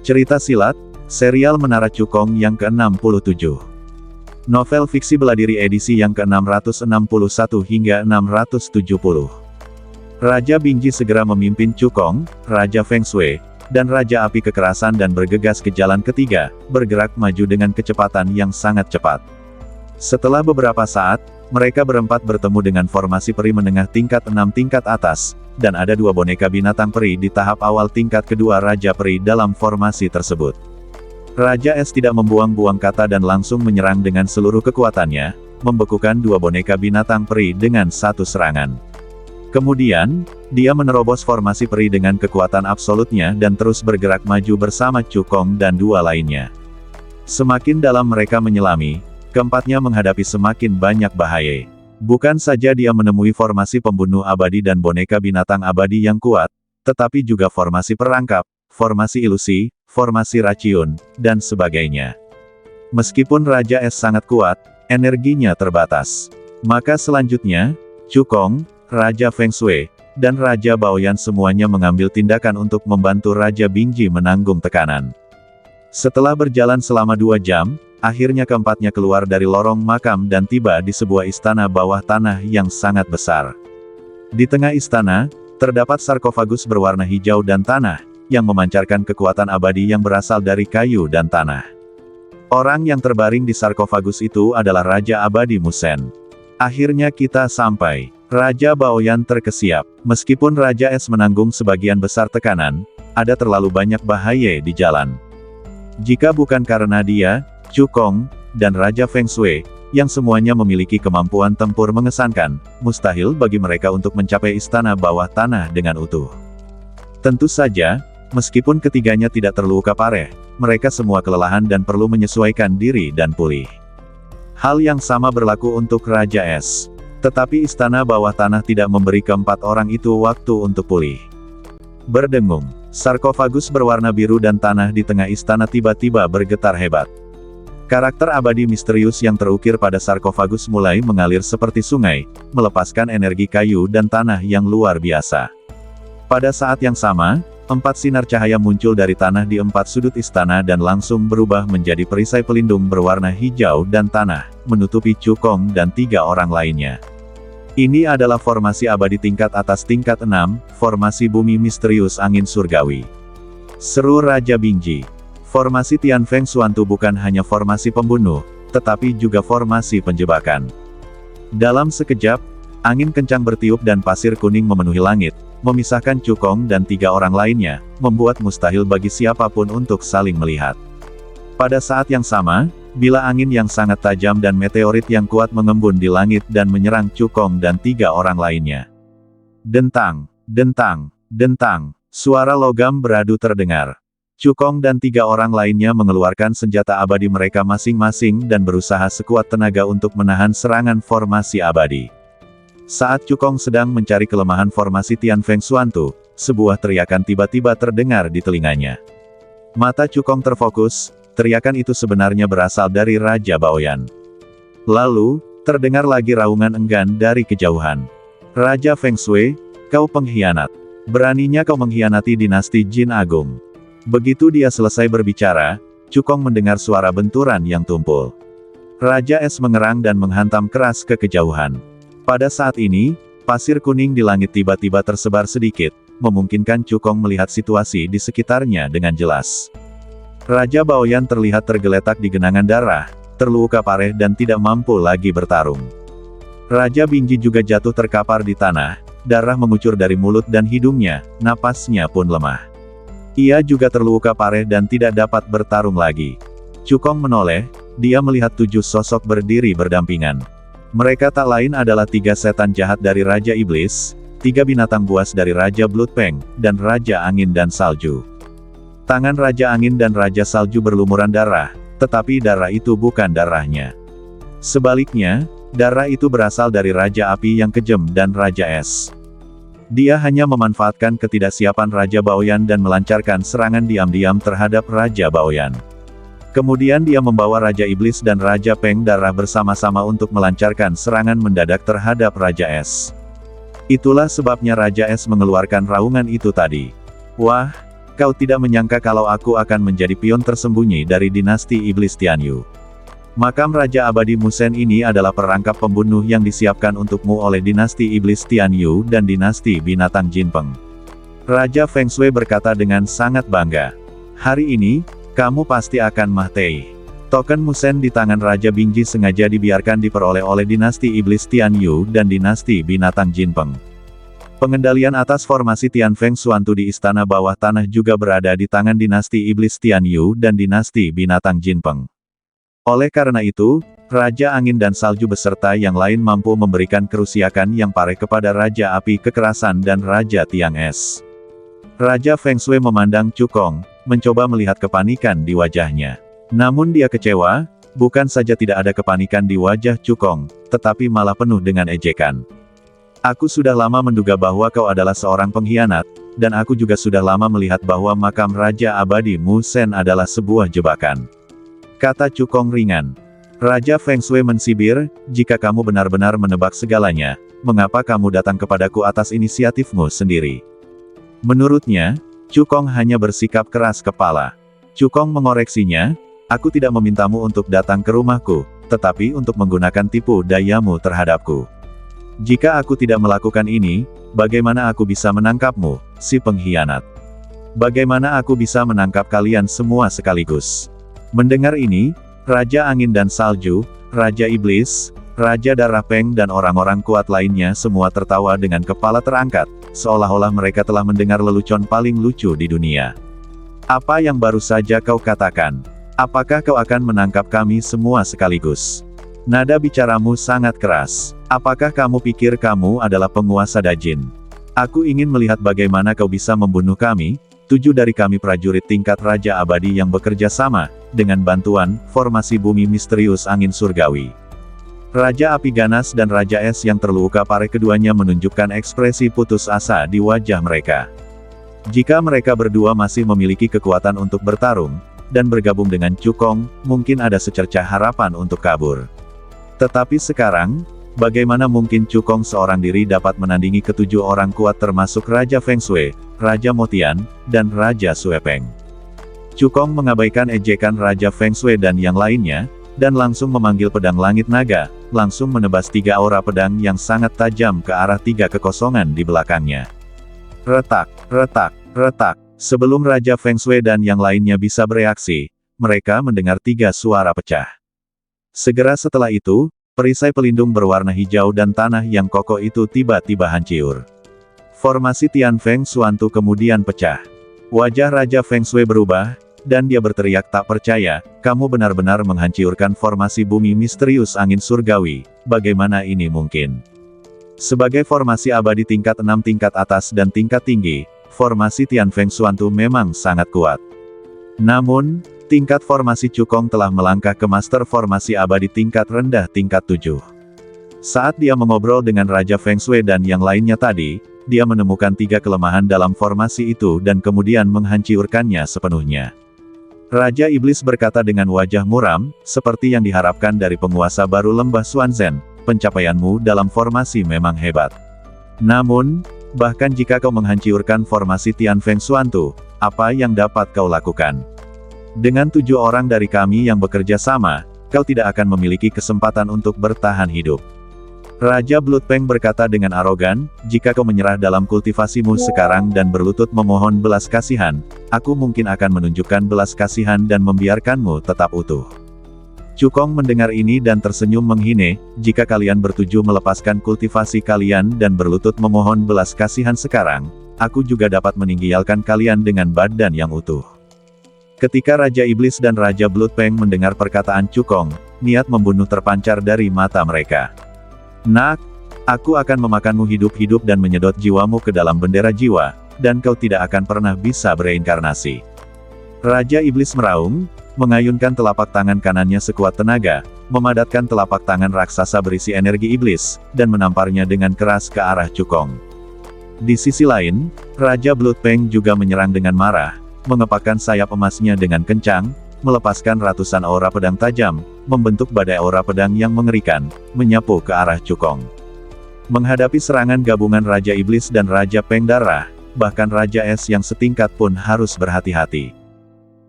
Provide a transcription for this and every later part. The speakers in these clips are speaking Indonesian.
Cerita silat, serial Menara Cukong yang ke-67. Novel fiksi Beladiri edisi yang ke-661 hingga 670. Raja Bingji segera memimpin Cukong, Raja Feng Shui, dan Raja Api Kekerasan dan bergegas ke jalan ketiga, bergerak maju dengan kecepatan yang sangat cepat. Setelah beberapa saat, mereka berempat bertemu dengan formasi peri menengah tingkat 6 tingkat atas, dan ada 2 boneka binatang peri di tahap awal tingkat kedua Raja Peri dalam formasi tersebut. Raja Es tidak membuang-buang kata dan langsung menyerang dengan seluruh kekuatannya, membekukan 2 boneka binatang peri dengan satu serangan. Kemudian, dia menerobos formasi peri dengan kekuatan absolutnya dan terus bergerak maju bersama Cukong dan 2 lainnya. Semakin dalam mereka menyelami, keempatnya menghadapi semakin banyak bahaya. Bukan saja dia menemui formasi pembunuh abadi dan boneka binatang abadi yang kuat, tetapi juga formasi perangkap, formasi ilusi, formasi racun, dan sebagainya. Meskipun Raja Es sangat kuat, energinya terbatas. Maka selanjutnya, Cukong, Raja Feng Shui, dan Raja Baoyan semuanya mengambil tindakan untuk membantu Raja Bingji menanggung tekanan. Setelah berjalan selama 2 jam, akhirnya keempatnya keluar dari lorong makam dan tiba di sebuah istana bawah tanah yang sangat besar. Di tengah istana, terdapat sarkofagus berwarna hijau dan tanah, yang memancarkan kekuatan abadi yang berasal dari kayu dan tanah. Orang yang terbaring di sarkofagus itu adalah Raja Abadi Musen. Akhirnya kita sampai. Raja Baoyan terkesiap. Meskipun Raja Es menanggung sebagian besar tekanan, ada terlalu banyak bahaya di jalan. Jika bukan karena dia, Cukong, dan Raja Feng Shui, yang semuanya memiliki kemampuan tempur mengesankan, mustahil bagi mereka untuk mencapai istana bawah tanah dengan utuh. Tentu saja, meskipun ketiganya tidak terluka parah, mereka semua kelelahan dan perlu menyesuaikan diri dan pulih. Hal yang sama berlaku untuk Raja Es. Tetapi istana bawah tanah tidak memberi keempat orang itu waktu untuk pulih. Berdengung, sarkofagus berwarna biru dan tanah di tengah istana tiba-tiba bergetar hebat. Karakter abadi misterius yang terukir pada sarkofagus mulai mengalir seperti sungai, melepaskan energi kayu dan tanah yang luar biasa. Pada saat yang sama, 4 sinar cahaya muncul dari tanah di 4 sudut istana dan langsung berubah menjadi perisai pelindung berwarna hijau dan tanah, menutupi Cukong dan 3 orang lainnya. Ini adalah formasi abadi tingkat atas tingkat 6, formasi bumi misterius angin surgawi. Seru Raja Bingji. Formasi Tian Feng Xuantu bukan hanya formasi pembunuh, tetapi juga formasi penjebakan. Dalam sekejap, angin kencang bertiup dan pasir kuning memenuhi langit, memisahkan Cukong dan 3 orang lainnya, membuat mustahil bagi siapapun untuk saling melihat. Pada saat yang sama, bila angin yang sangat tajam dan meteorit yang kuat mengembun di langit dan menyerang Cukong dan 3 orang lainnya. Dentang, dentang, dentang, suara logam beradu terdengar. Cukong dan 3 orang lainnya mengeluarkan senjata abadi mereka masing-masing dan berusaha sekuat tenaga untuk menahan serangan formasi abadi. Saat Cukong sedang mencari kelemahan formasi Tian Feng Xuantu, sebuah teriakan tiba-tiba terdengar di telinganya. Mata Cukong terfokus, teriakan itu sebenarnya berasal dari Raja Baoyan. Lalu, terdengar lagi raungan enggan dari kejauhan. Raja Feng Shui, kau pengkhianat. Beraninya kau mengkhianati dinasti Jin Agung. Begitu dia selesai berbicara, Cukong mendengar suara benturan yang tumpul. Raja Es mengerang dan menghantam keras ke kejauhan. Pada saat ini, pasir kuning di langit tiba-tiba tersebar sedikit, memungkinkan Cukong melihat situasi di sekitarnya dengan jelas. Raja Baoyan terlihat tergeletak di genangan darah, terluka parah dan tidak mampu lagi bertarung. Raja Bingji juga jatuh terkapar di tanah, darah mengucur dari mulut dan hidungnya, napasnya pun lemah. Ia juga terluka parah dan tidak dapat bertarung lagi. Cukong menoleh, dia melihat 7 sosok berdiri berdampingan. Mereka tak lain adalah 3 setan jahat dari Raja Iblis, 3 binatang buas dari Raja Bloodpeng, dan Raja Angin dan Salju. Tangan Raja Angin dan Raja Salju berlumuran darah, tetapi darah itu bukan darahnya. Sebaliknya, darah itu berasal dari Raja Api yang kejam dan Raja Es. Dia hanya memanfaatkan ketidaksiapan Raja Baoyan dan melancarkan serangan diam-diam terhadap Raja Baoyan. Kemudian dia membawa Raja Iblis dan Raja Peng Darah bersama-sama untuk melancarkan serangan mendadak terhadap Raja Es. Itulah sebabnya Raja Es mengeluarkan raungan itu tadi. Wah, kau tidak menyangka kalau aku akan menjadi pion tersembunyi dari dinasti iblis Tianyu. Makam Raja Abadi Musen ini adalah perangkap pembunuh yang disiapkan untukmu oleh dinasti iblis Tianyu dan dinasti binatang Jinpeng. Raja Feng Shui berkata dengan sangat bangga. Hari ini, kamu pasti akan mati. Token Musen di tangan Raja Bingji sengaja dibiarkan diperoleh oleh dinasti iblis Tianyu dan dinasti binatang Jinpeng. Pengendalian atas formasi Tian Feng Xuantu di istana bawah tanah juga berada di tangan dinasti iblis Tianyu dan dinasti binatang Jinpeng. Oleh karena itu, Raja Angin dan Salju beserta yang lain mampu memberikan kerusakan yang parah kepada Raja Api Kekerasan dan Raja Tiang Es. Raja Feng Shui memandang Cukong, mencoba melihat kepanikan di wajahnya. Namun dia kecewa, bukan saja tidak ada kepanikan di wajah Cukong, tetapi malah penuh dengan ejekan. Aku sudah lama menduga bahwa kau adalah seorang pengkhianat, dan aku juga sudah lama melihat bahwa makam Raja Abadi Musen adalah sebuah jebakan. Kata Cukong ringan. Raja Feng Shui mensibir, jika kamu benar-benar menebak segalanya, mengapa kamu datang kepadaku atas inisiatifmu sendiri? Menurutnya, Cukong hanya bersikap keras kepala. Cukong mengoreksinya, aku tidak memintamu untuk datang ke rumahku, tetapi untuk menggunakan tipu dayamu terhadapku. Jika aku tidak melakukan ini, bagaimana aku bisa menangkapmu, si pengkhianat? Bagaimana aku bisa menangkap kalian semua sekaligus? Mendengar ini, Raja Angin dan Salju, Raja Iblis, Raja Darah Peng dan orang-orang kuat lainnya semua tertawa dengan kepala terangkat, seolah-olah mereka telah mendengar lelucon paling lucu di dunia. Apa yang baru saja kau katakan? Apakah kau akan menangkap kami semua sekaligus? Nada bicaramu sangat keras. Apakah kamu pikir kamu adalah penguasa Dajin? Aku ingin melihat bagaimana kau bisa membunuh kami, 7 dari kami prajurit tingkat Raja Abadi yang bekerja sama, dengan bantuan, formasi bumi misterius angin surgawi. Raja Api Ganas dan Raja Es yang terluka parah keduanya menunjukkan ekspresi putus asa di wajah mereka. Jika mereka berdua masih memiliki kekuatan untuk bertarung, dan bergabung dengan Cukong, mungkin ada secercah harapan untuk kabur. Tetapi sekarang, bagaimana mungkin Cukong seorang diri dapat menandingi ketujuh orang kuat termasuk Raja Feng Shui, Raja Motian, dan Raja Suepeng? Cukong mengabaikan ejekan Raja Feng Shui dan yang lainnya, dan langsung memanggil pedang langit naga, langsung menebas 3 aura pedang yang sangat tajam ke arah 3 kekosongan di belakangnya. Retak, retak, retak. Sebelum Raja Feng Shui dan yang lainnya bisa bereaksi, mereka mendengar 3 suara pecah. Segera setelah itu, perisai pelindung berwarna hijau dan tanah yang kokoh itu tiba-tiba hancur. Formasi Tian Feng Xuantu kemudian pecah. Wajah Raja Feng Shui berubah, dan dia berteriak tak percaya, kamu benar-benar menghancurkan formasi bumi misterius angin surgawi, bagaimana ini mungkin? Sebagai formasi abadi tingkat 6 tingkat atas dan tingkat tinggi, formasi Tian Feng Xuantu memang sangat kuat. Namun, tingkat formasi Cukong telah melangkah ke master formasi abadi tingkat rendah tingkat 7. Saat dia mengobrol dengan Raja Feng Shui dan yang lainnya tadi, dia menemukan 3 kelemahan dalam formasi itu dan kemudian menghancurkannya sepenuhnya. Raja Iblis berkata dengan wajah muram, seperti yang diharapkan dari penguasa baru lembah Xuanzhen, pencapaianmu dalam formasi memang hebat. Namun, bahkan jika kau menghancurkan formasi Tian Feng Xuantu, apa yang dapat kau lakukan? Dengan 7 orang dari kami yang bekerja sama, kau tidak akan memiliki kesempatan untuk bertahan hidup. Raja Bloodpeng berkata dengan arogan, jika kau menyerah dalam kultivasimu sekarang dan berlutut memohon belas kasihan, aku mungkin akan menunjukkan belas kasihan dan membiarkanmu tetap utuh. Cukong mendengar ini dan tersenyum menghine, jika kalian bertuju melepaskan kultivasi kalian dan berlutut memohon belas kasihan sekarang, aku juga dapat meninggalkan kalian dengan badan yang utuh. Ketika Raja Iblis dan Raja Bloodpeng mendengar perkataan Cukong, niat membunuh terpancar dari mata mereka. Nak, aku akan memakanmu hidup-hidup dan menyedot jiwamu ke dalam bendera jiwa, dan kau tidak akan pernah bisa bereinkarnasi. Raja Iblis meraung, mengayunkan telapak tangan kanannya sekuat tenaga, memadatkan telapak tangan raksasa berisi energi iblis, dan menamparnya dengan keras ke arah Cukong. Di sisi lain, Raja Bloodpeng juga menyerang dengan marah, mengepakkan sayap emasnya dengan kencang, melepaskan ratusan aura pedang tajam, membentuk badai aura pedang yang mengerikan, menyapu ke arah Cukong. Menghadapi serangan gabungan Raja Iblis dan Raja Peng Darah, bahkan Raja Es yang setingkat pun harus berhati-hati.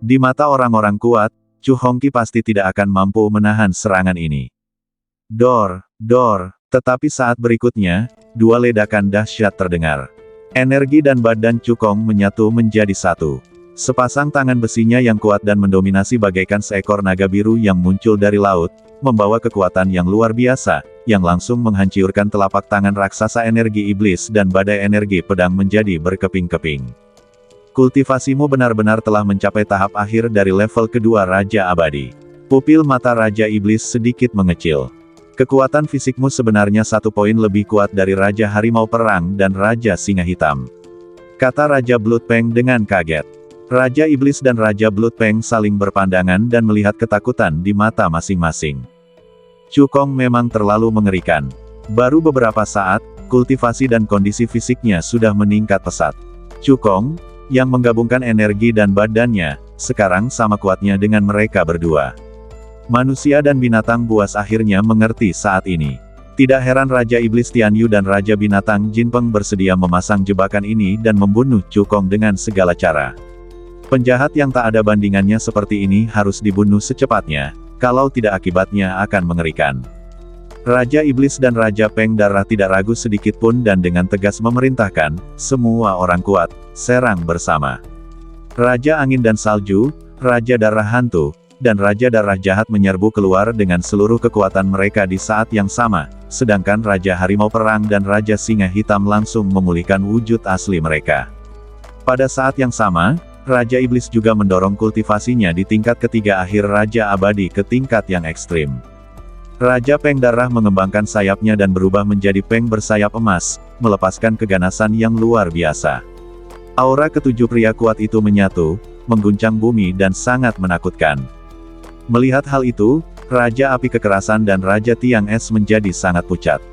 Di mata orang-orang kuat, Chu Hongqi pasti tidak akan mampu menahan serangan ini. Dor, tetapi saat berikutnya, dua ledakan dahsyat terdengar. Energi dan badan Chu Kong menyatu menjadi satu. Sepasang tangan besinya yang kuat dan mendominasi bagaikan seekor naga biru yang muncul dari laut, membawa kekuatan yang luar biasa, yang langsung menghancurkan telapak tangan raksasa energi iblis dan badai energi pedang menjadi berkeping-keping. Kultivasimu benar-benar telah mencapai tahap akhir dari level kedua Raja Abadi. Pupil mata Raja Iblis sedikit mengecil. Kekuatan fisikmu sebenarnya 1 poin lebih kuat dari Raja Harimau Perang dan Raja Singa Hitam, kata Raja Bloodpeng dengan kaget. Raja Iblis dan Raja Bloodpeng saling berpandangan dan melihat ketakutan di mata masing-masing. Chu Kong memang terlalu mengerikan. Baru beberapa saat, kultivasi dan kondisi fisiknya sudah meningkat pesat. Chu Kong, yang menggabungkan energi dan badannya, sekarang sama kuatnya dengan mereka berdua. Manusia dan binatang buas akhirnya mengerti saat ini. Tidak heran Raja Iblis Tianyu dan Raja Binatang Jinpeng bersedia memasang jebakan ini dan membunuh Chu Kong dengan segala cara. Penjahat yang tak ada bandingannya seperti ini harus dibunuh secepatnya, kalau tidak akibatnya akan mengerikan. Raja Iblis dan Raja Peng Darah tidak ragu sedikit pun dan dengan tegas memerintahkan, semua orang kuat, serang bersama. Raja Angin dan Salju, Raja Darah Hantu, dan Raja Darah Jahat menyerbu keluar dengan seluruh kekuatan mereka di saat yang sama, sedangkan Raja Harimau Perang dan Raja Singa Hitam langsung memulihkan wujud asli mereka. Pada saat yang sama, Raja Iblis juga mendorong kultivasinya di tingkat ketiga akhir Raja Abadi ke tingkat yang ekstrim. Raja Peng Darah mengembangkan sayapnya dan berubah menjadi peng bersayap emas, melepaskan keganasan yang luar biasa. Aura ketujuh pria kuat itu menyatu, mengguncang bumi dan sangat menakutkan. Melihat hal itu, Raja Api Kekerasan dan Raja Tiang Es menjadi sangat pucat.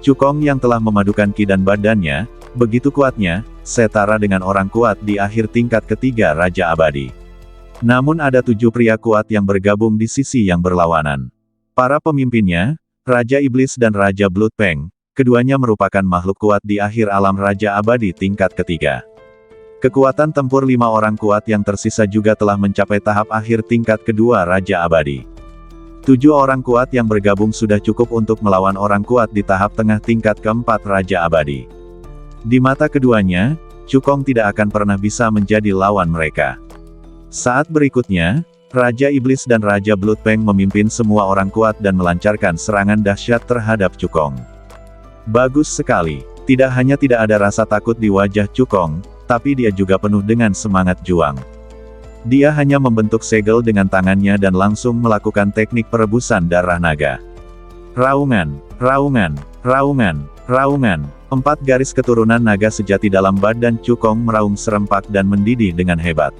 Chu Kong yang telah memadukan ki dan badannya, begitu kuatnya, setara dengan orang kuat di akhir tingkat ketiga Raja Abadi. Namun ada 7 pria kuat yang bergabung di sisi yang berlawanan. Para pemimpinnya, Raja Iblis dan Raja Bloodpeng, keduanya merupakan makhluk kuat di akhir alam Raja Abadi tingkat ketiga. Kekuatan tempur 5 orang kuat yang tersisa juga telah mencapai tahap akhir tingkat kedua Raja Abadi. 7 orang kuat yang bergabung sudah cukup untuk melawan orang kuat di tahap tengah tingkat keempat Raja Abadi. Di mata keduanya, Chu Kong tidak akan pernah bisa menjadi lawan mereka. Saat berikutnya, Raja Iblis dan Raja Bloodpeng memimpin semua orang kuat dan melancarkan serangan dahsyat terhadap Chu Kong. Bagus sekali, tidak hanya tidak ada rasa takut di wajah Chu Kong, tapi dia juga penuh dengan semangat juang. Dia hanya membentuk segel dengan tangannya dan langsung melakukan teknik perebusan darah naga. Raungan, raungan, raungan, raungan. 4 garis keturunan naga sejati dalam badan Chu Kong meraung serempak dan mendidih dengan hebat.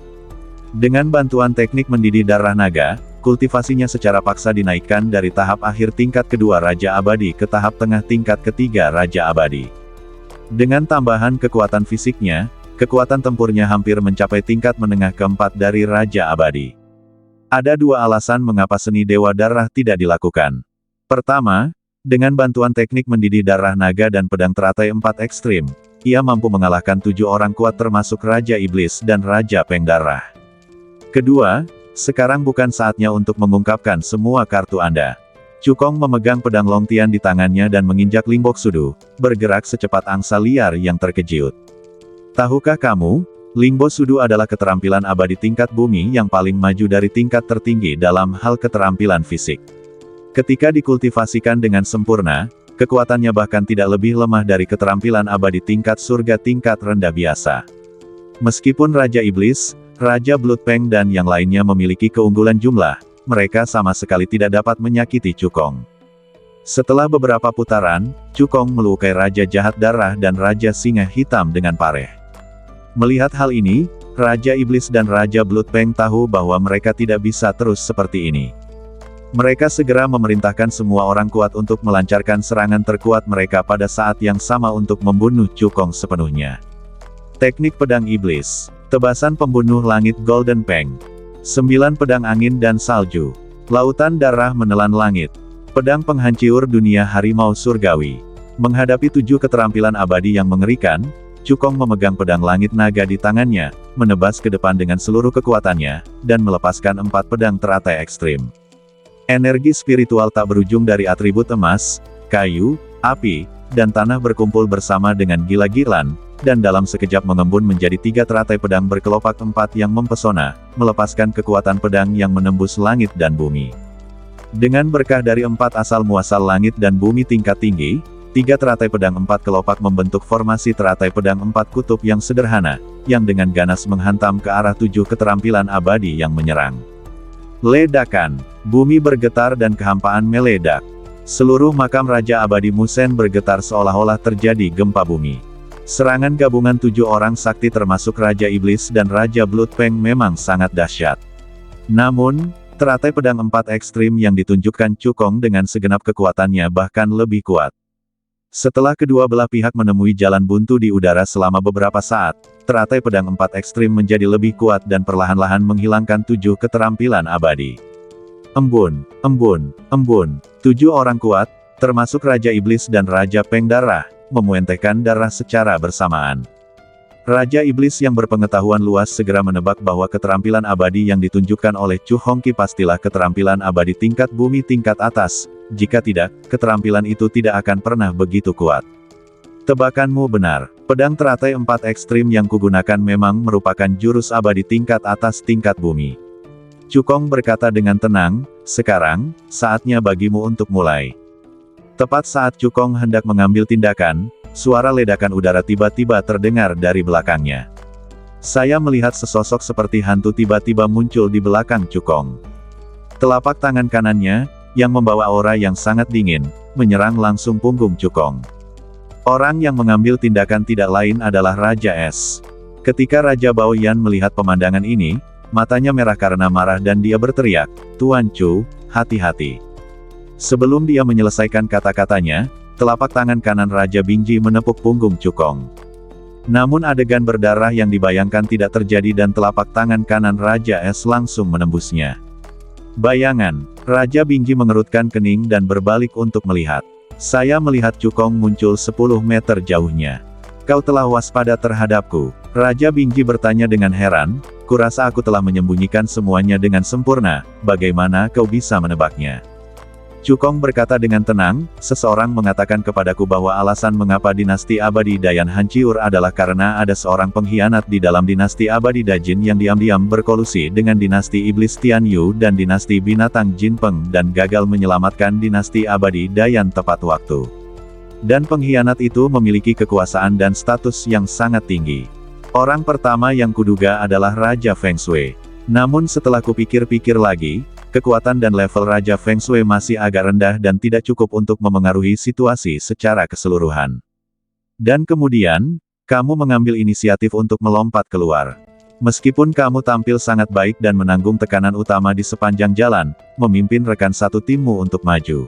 Dengan bantuan teknik mendidih darah naga, kultivasinya secara paksa dinaikkan dari tahap akhir tingkat kedua Raja Abadi ke tahap tengah tingkat ketiga Raja Abadi. Dengan tambahan kekuatan fisiknya, kekuatan tempurnya hampir mencapai tingkat menengah keempat dari Raja Abadi. Ada 2 alasan mengapa seni Dewa Darah tidak dilakukan. Pertama, dengan bantuan teknik mendidih darah naga dan pedang teratai 4 ekstrim, ia mampu mengalahkan 7 orang kuat termasuk Raja Iblis dan Raja Peng Darah. Kedua, sekarang bukan saatnya untuk mengungkapkan semua kartu Anda. Chu Kong memegang pedang Longtian di tangannya dan menginjak Limbok Sudu, bergerak secepat angsa liar yang terkejut. Tahukah kamu, Lingbo Sudu adalah keterampilan abadi tingkat bumi yang paling maju dari tingkat tertinggi dalam hal keterampilan fisik. Ketika dikultivasikan dengan sempurna, kekuatannya bahkan tidak lebih lemah dari keterampilan abadi tingkat surga tingkat rendah biasa. Meskipun Raja Iblis, Raja Bloodpeng dan yang lainnya memiliki keunggulan jumlah, mereka sama sekali tidak dapat menyakiti Chu Kong. Setelah beberapa putaran, Chu Kong melukai Raja Jahat Darah dan Raja Singa Hitam dengan pareh. Melihat hal ini, Raja Iblis dan Raja Bloodpeng tahu bahwa mereka tidak bisa terus seperti ini. Mereka segera memerintahkan semua orang kuat untuk melancarkan serangan terkuat mereka pada saat yang sama untuk membunuh Chu Kong sepenuhnya. Teknik Pedang Iblis, Tebasan Pembunuh Langit Golden Peng, 9 Pedang Angin dan Salju, Lautan Darah Menelan Langit, Pedang Penghancur Dunia Harimau Surgawi. Menghadapi 7 keterampilan abadi yang mengerikan, Cukong memegang pedang langit naga di tangannya, menebas ke depan dengan seluruh kekuatannya, dan melepaskan 4 pedang teratai ekstrim. Energi spiritual tak berujung dari atribut emas, kayu, api, dan tanah berkumpul bersama dengan gila-gilaan, dan dalam sekejap mengembun menjadi 3 teratai pedang berkelopak 4 yang mempesona, melepaskan kekuatan pedang yang menembus langit dan bumi. Dengan berkah dari 4 asal muasal langit dan bumi tingkat tinggi, 3 teratai pedang 4 kelopak membentuk formasi teratai pedang 4 kutub yang sederhana, yang dengan ganas menghantam ke arah 7 keterampilan abadi yang menyerang. Ledakan, bumi bergetar dan kehampaan meledak. Seluruh makam Raja Abadi Musen bergetar seolah-olah terjadi gempa bumi. Serangan gabungan 7 orang sakti termasuk Raja Iblis dan Raja Bloodfang memang sangat dahsyat. Namun, teratai pedang 4 ekstrim yang ditunjukkan Cukong dengan segenap kekuatannya bahkan lebih kuat. Setelah kedua belah pihak menemui jalan buntu di udara selama beberapa saat, teratai pedang 4 ekstrim menjadi lebih kuat dan perlahan-lahan menghilangkan 7 keterampilan abadi. Embun, embun, embun. 7 orang kuat, termasuk Raja Iblis dan Raja Peng Darah, memuentehkan darah secara bersamaan. Raja Iblis yang berpengetahuan luas segera menebak bahwa keterampilan abadi yang ditunjukkan oleh Chu Hongqi pastilah keterampilan abadi tingkat bumi tingkat atas, jika tidak, keterampilan itu tidak akan pernah begitu kuat. Tebakanmu benar, pedang teratai 4 ekstrim yang kugunakan memang merupakan jurus abadi tingkat atas tingkat bumi. Cukong berkata dengan tenang, sekarang, saatnya bagimu untuk mulai. Tepat saat Cukong hendak mengambil tindakan, suara ledakan udara tiba-tiba terdengar dari belakangnya. Saya melihat sesosok seperti hantu tiba-tiba muncul di belakang Cukong. Telapak tangan kanannya, yang membawa aura yang sangat dingin, menyerang langsung punggung Cukong. Orang yang mengambil tindakan tidak lain adalah Raja Es. Ketika Raja Baoyan melihat pemandangan ini, matanya merah karena marah dan dia berteriak, "Tuan Chu, hati-hati." Sebelum dia menyelesaikan kata-katanya, telapak tangan kanan Raja Bingji menepuk punggung Cukong. Namun adegan berdarah yang dibayangkan tidak terjadi dan telapak tangan kanan Raja Es langsung menembusnya. Bayangan, Raja Bingji mengerutkan kening dan berbalik untuk melihat. Saya melihat Cukong muncul 10 meter jauhnya. Kau telah waspada terhadapku. Raja Bingji bertanya dengan heran, kurasa aku telah menyembunyikan semuanya dengan sempurna, bagaimana kau bisa menebaknya? Cukong berkata dengan tenang, seseorang mengatakan kepadaku bahwa alasan mengapa dinasti abadi Dayan hancur adalah karena ada seorang pengkhianat di dalam dinasti abadi Dajin yang diam-diam berkolusi dengan dinasti iblis Tianyu dan dinasti binatang Jinpeng dan gagal menyelamatkan dinasti abadi Dayan tepat waktu. Dan pengkhianat itu memiliki kekuasaan dan status yang sangat tinggi. Orang pertama yang kuduga adalah Raja Feng Shui. Namun setelah kupikir-pikir lagi, kekuatan dan level Raja Feng Shui masih agak rendah dan tidak cukup untuk memengaruhi situasi secara keseluruhan. Dan kemudian, kamu mengambil inisiatif untuk melompat keluar. Meskipun kamu tampil sangat baik dan menanggung tekanan utama di sepanjang jalan, memimpin rekan satu timmu untuk maju.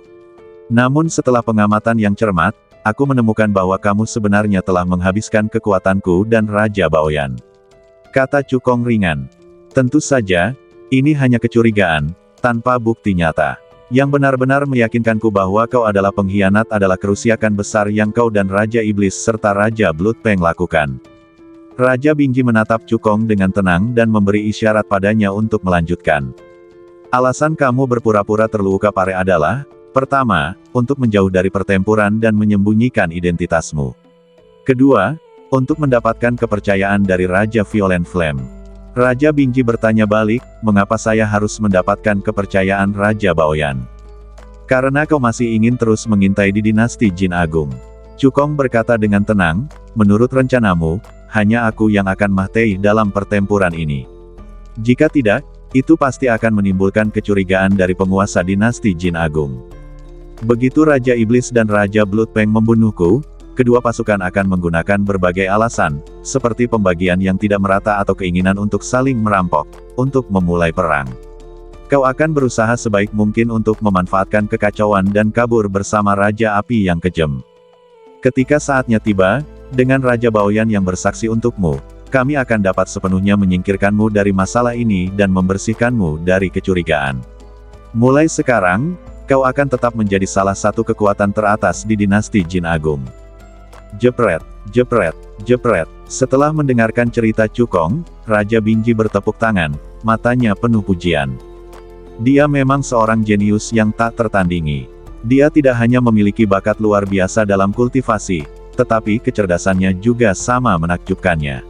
Namun setelah pengamatan yang cermat, aku menemukan bahwa kamu sebenarnya telah menghabiskan kekuatanku dan Raja Baoyan. Kata Cukong ringan. Tentu saja, ini hanya kecurigaan, tanpa bukti nyata. Yang benar-benar meyakinkanku bahwa kau adalah pengkhianat adalah kerusakan besar yang kau dan Raja Iblis serta Raja Bloodfang lakukan. Raja Bingji menatap Cukong dengan tenang dan memberi isyarat padanya untuk melanjutkan. Alasan kamu berpura-pura terluka parah adalah, pertama, untuk menjauh dari pertempuran dan menyembunyikan identitasmu. Kedua, untuk mendapatkan kepercayaan dari Raja Violent Flame. Raja Bingji bertanya balik, mengapa saya harus mendapatkan kepercayaan Raja Baoyan? Karena kau masih ingin terus mengintai di dinasti Jin Agung. Cukong berkata dengan tenang, menurut rencanamu, hanya aku yang akan mati dalam pertempuran ini. Jika tidak, itu pasti akan menimbulkan kecurigaan dari penguasa dinasti Jin Agung. Begitu Raja Iblis dan Raja Bloodfang membunuhku, kedua pasukan akan menggunakan berbagai alasan, seperti pembagian yang tidak merata atau keinginan untuk saling merampok, untuk memulai perang. Kau akan berusaha sebaik mungkin untuk memanfaatkan kekacauan dan kabur bersama Raja Api yang kejam. Ketika saatnya tiba, dengan Raja Baoyan yang bersaksi untukmu, kami akan dapat sepenuhnya menyingkirkanmu dari masalah ini dan membersihkanmu dari kecurigaan. Mulai sekarang, kau akan tetap menjadi salah satu kekuatan teratas di dinasti Jin Agung. Jepret, jepret, jepret. Setelah mendengarkan cerita Cukong, Raja Bingji bertepuk tangan, matanya penuh pujian. Dia memang seorang jenius yang tak tertandingi. Dia tidak hanya memiliki bakat luar biasa dalam kultivasi, tetapi kecerdasannya juga sama menakjubkannya.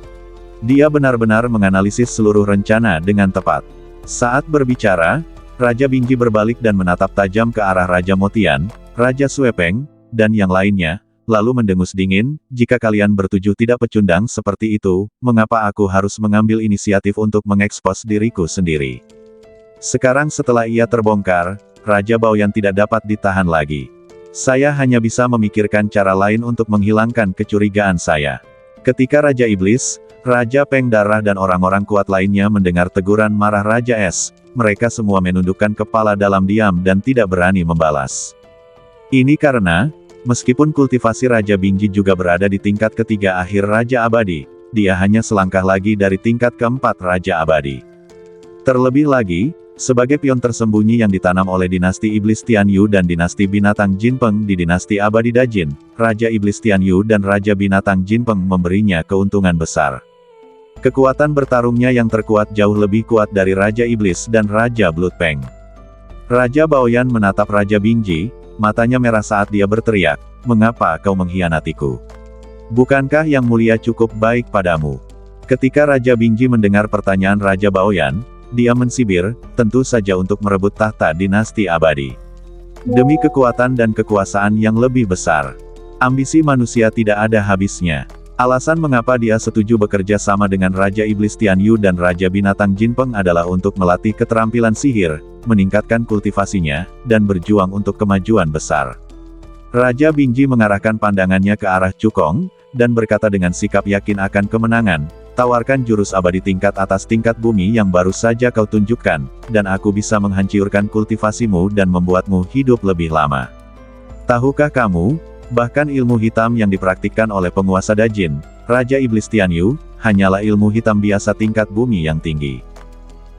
Dia benar-benar menganalisis seluruh rencana dengan tepat. Saat berbicara, Raja Bingji berbalik dan menatap tajam ke arah Raja Motian, Raja Suepeng, dan yang lainnya, lalu mendengus dingin, jika kalian bertujuh tidak pecundang seperti itu, mengapa aku harus mengambil inisiatif untuk mengekspos diriku sendiri? Sekarang setelah ia terbongkar, Raja Baoyan tidak dapat ditahan lagi. Saya hanya bisa memikirkan cara lain untuk menghilangkan kecurigaan saya. Ketika Raja Iblis, Raja Peng Darah dan orang-orang kuat lainnya mendengar teguran marah Raja Es, mereka semua menundukkan kepala dalam diam dan tidak berani membalas. Ini karena, meskipun kultivasi Raja Bingji juga berada di tingkat ketiga akhir Raja Abadi, dia hanya selangkah lagi dari tingkat keempat Raja Abadi. Terlebih lagi, sebagai pion tersembunyi yang ditanam oleh dinasti Iblis Tianyu dan dinasti Binatang Jinpeng di dinasti Abadi Dajin, Raja Iblis Tianyu dan Raja Binatang Jinpeng memberinya keuntungan besar. Kekuatan bertarungnya yang terkuat jauh lebih kuat dari Raja Iblis dan Raja Blood Peng. Raja Baoyan menatap Raja Bingji, matanya merah saat dia berteriak, "Mengapa kau mengkhianatiku? Bukankah Yang Mulia cukup baik padamu?" Ketika Raja Bingji mendengar pertanyaan Raja Baoyan, dia mensibir, tentu saja untuk merebut tahta dinasti Abadi. Demi kekuatan dan kekuasaan yang lebih besar. Ambisi manusia tidak ada habisnya. Alasan mengapa dia setuju bekerja sama dengan Raja Iblis Tianyu dan Raja Binatang Jinpeng adalah untuk melatih keterampilan sihir, meningkatkan kultivasinya, dan berjuang untuk kemajuan besar. Raja Bingji mengarahkan pandangannya ke arah Cukong, dan berkata dengan sikap yakin akan kemenangan, "Tawarkan jurus abadi tingkat atas tingkat bumi yang baru saja kau tunjukkan, dan aku bisa menghancurkan kultivasimu dan membuatmu hidup lebih lama. Tahukah kamu, bahkan ilmu hitam yang dipraktikkan oleh penguasa Dajin, Raja Iblis Tianyu, hanyalah ilmu hitam biasa tingkat bumi yang tinggi."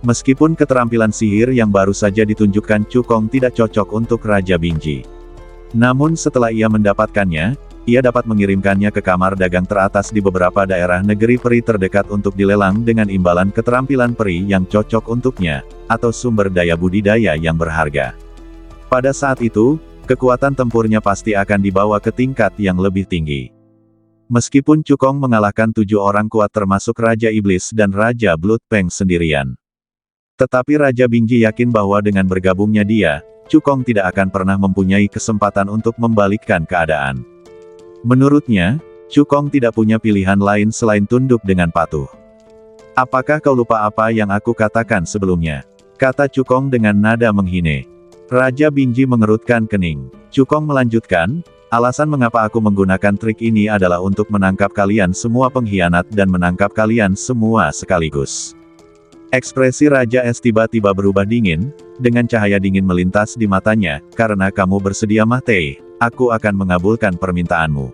Meskipun keterampilan sihir yang baru saja ditunjukkan Cukong tidak cocok untuk Raja Bingji. Namun setelah ia mendapatkannya, ia dapat mengirimkannya ke kamar dagang teratas di beberapa daerah negeri peri terdekat untuk dilelang dengan imbalan keterampilan peri yang cocok untuknya, atau sumber daya budidaya yang berharga. Pada saat itu, kekuatan tempurnya pasti akan dibawa ke tingkat yang lebih tinggi. Meskipun Cukong mengalahkan 7 orang kuat termasuk Raja Iblis dan Raja Blood Peng sendirian. Tetapi Raja Bingji yakin bahwa dengan bergabungnya dia, Cukong tidak akan pernah mempunyai kesempatan untuk membalikkan keadaan. Menurutnya, Cukong tidak punya pilihan lain selain tunduk dengan patuh. "Apakah kau lupa apa yang aku katakan sebelumnya?" kata Cukong dengan nada menghine. Raja Bingji mengerutkan kening. Cukong melanjutkan, "Alasan mengapa aku menggunakan trik ini adalah untuk menangkap kalian semua pengkhianat dan menangkap kalian semua sekaligus." Ekspresi Raja Es tiba-tiba berubah dingin, dengan cahaya dingin melintas di matanya, "Karena kamu bersedia mati, aku akan mengabulkan permintaanmu."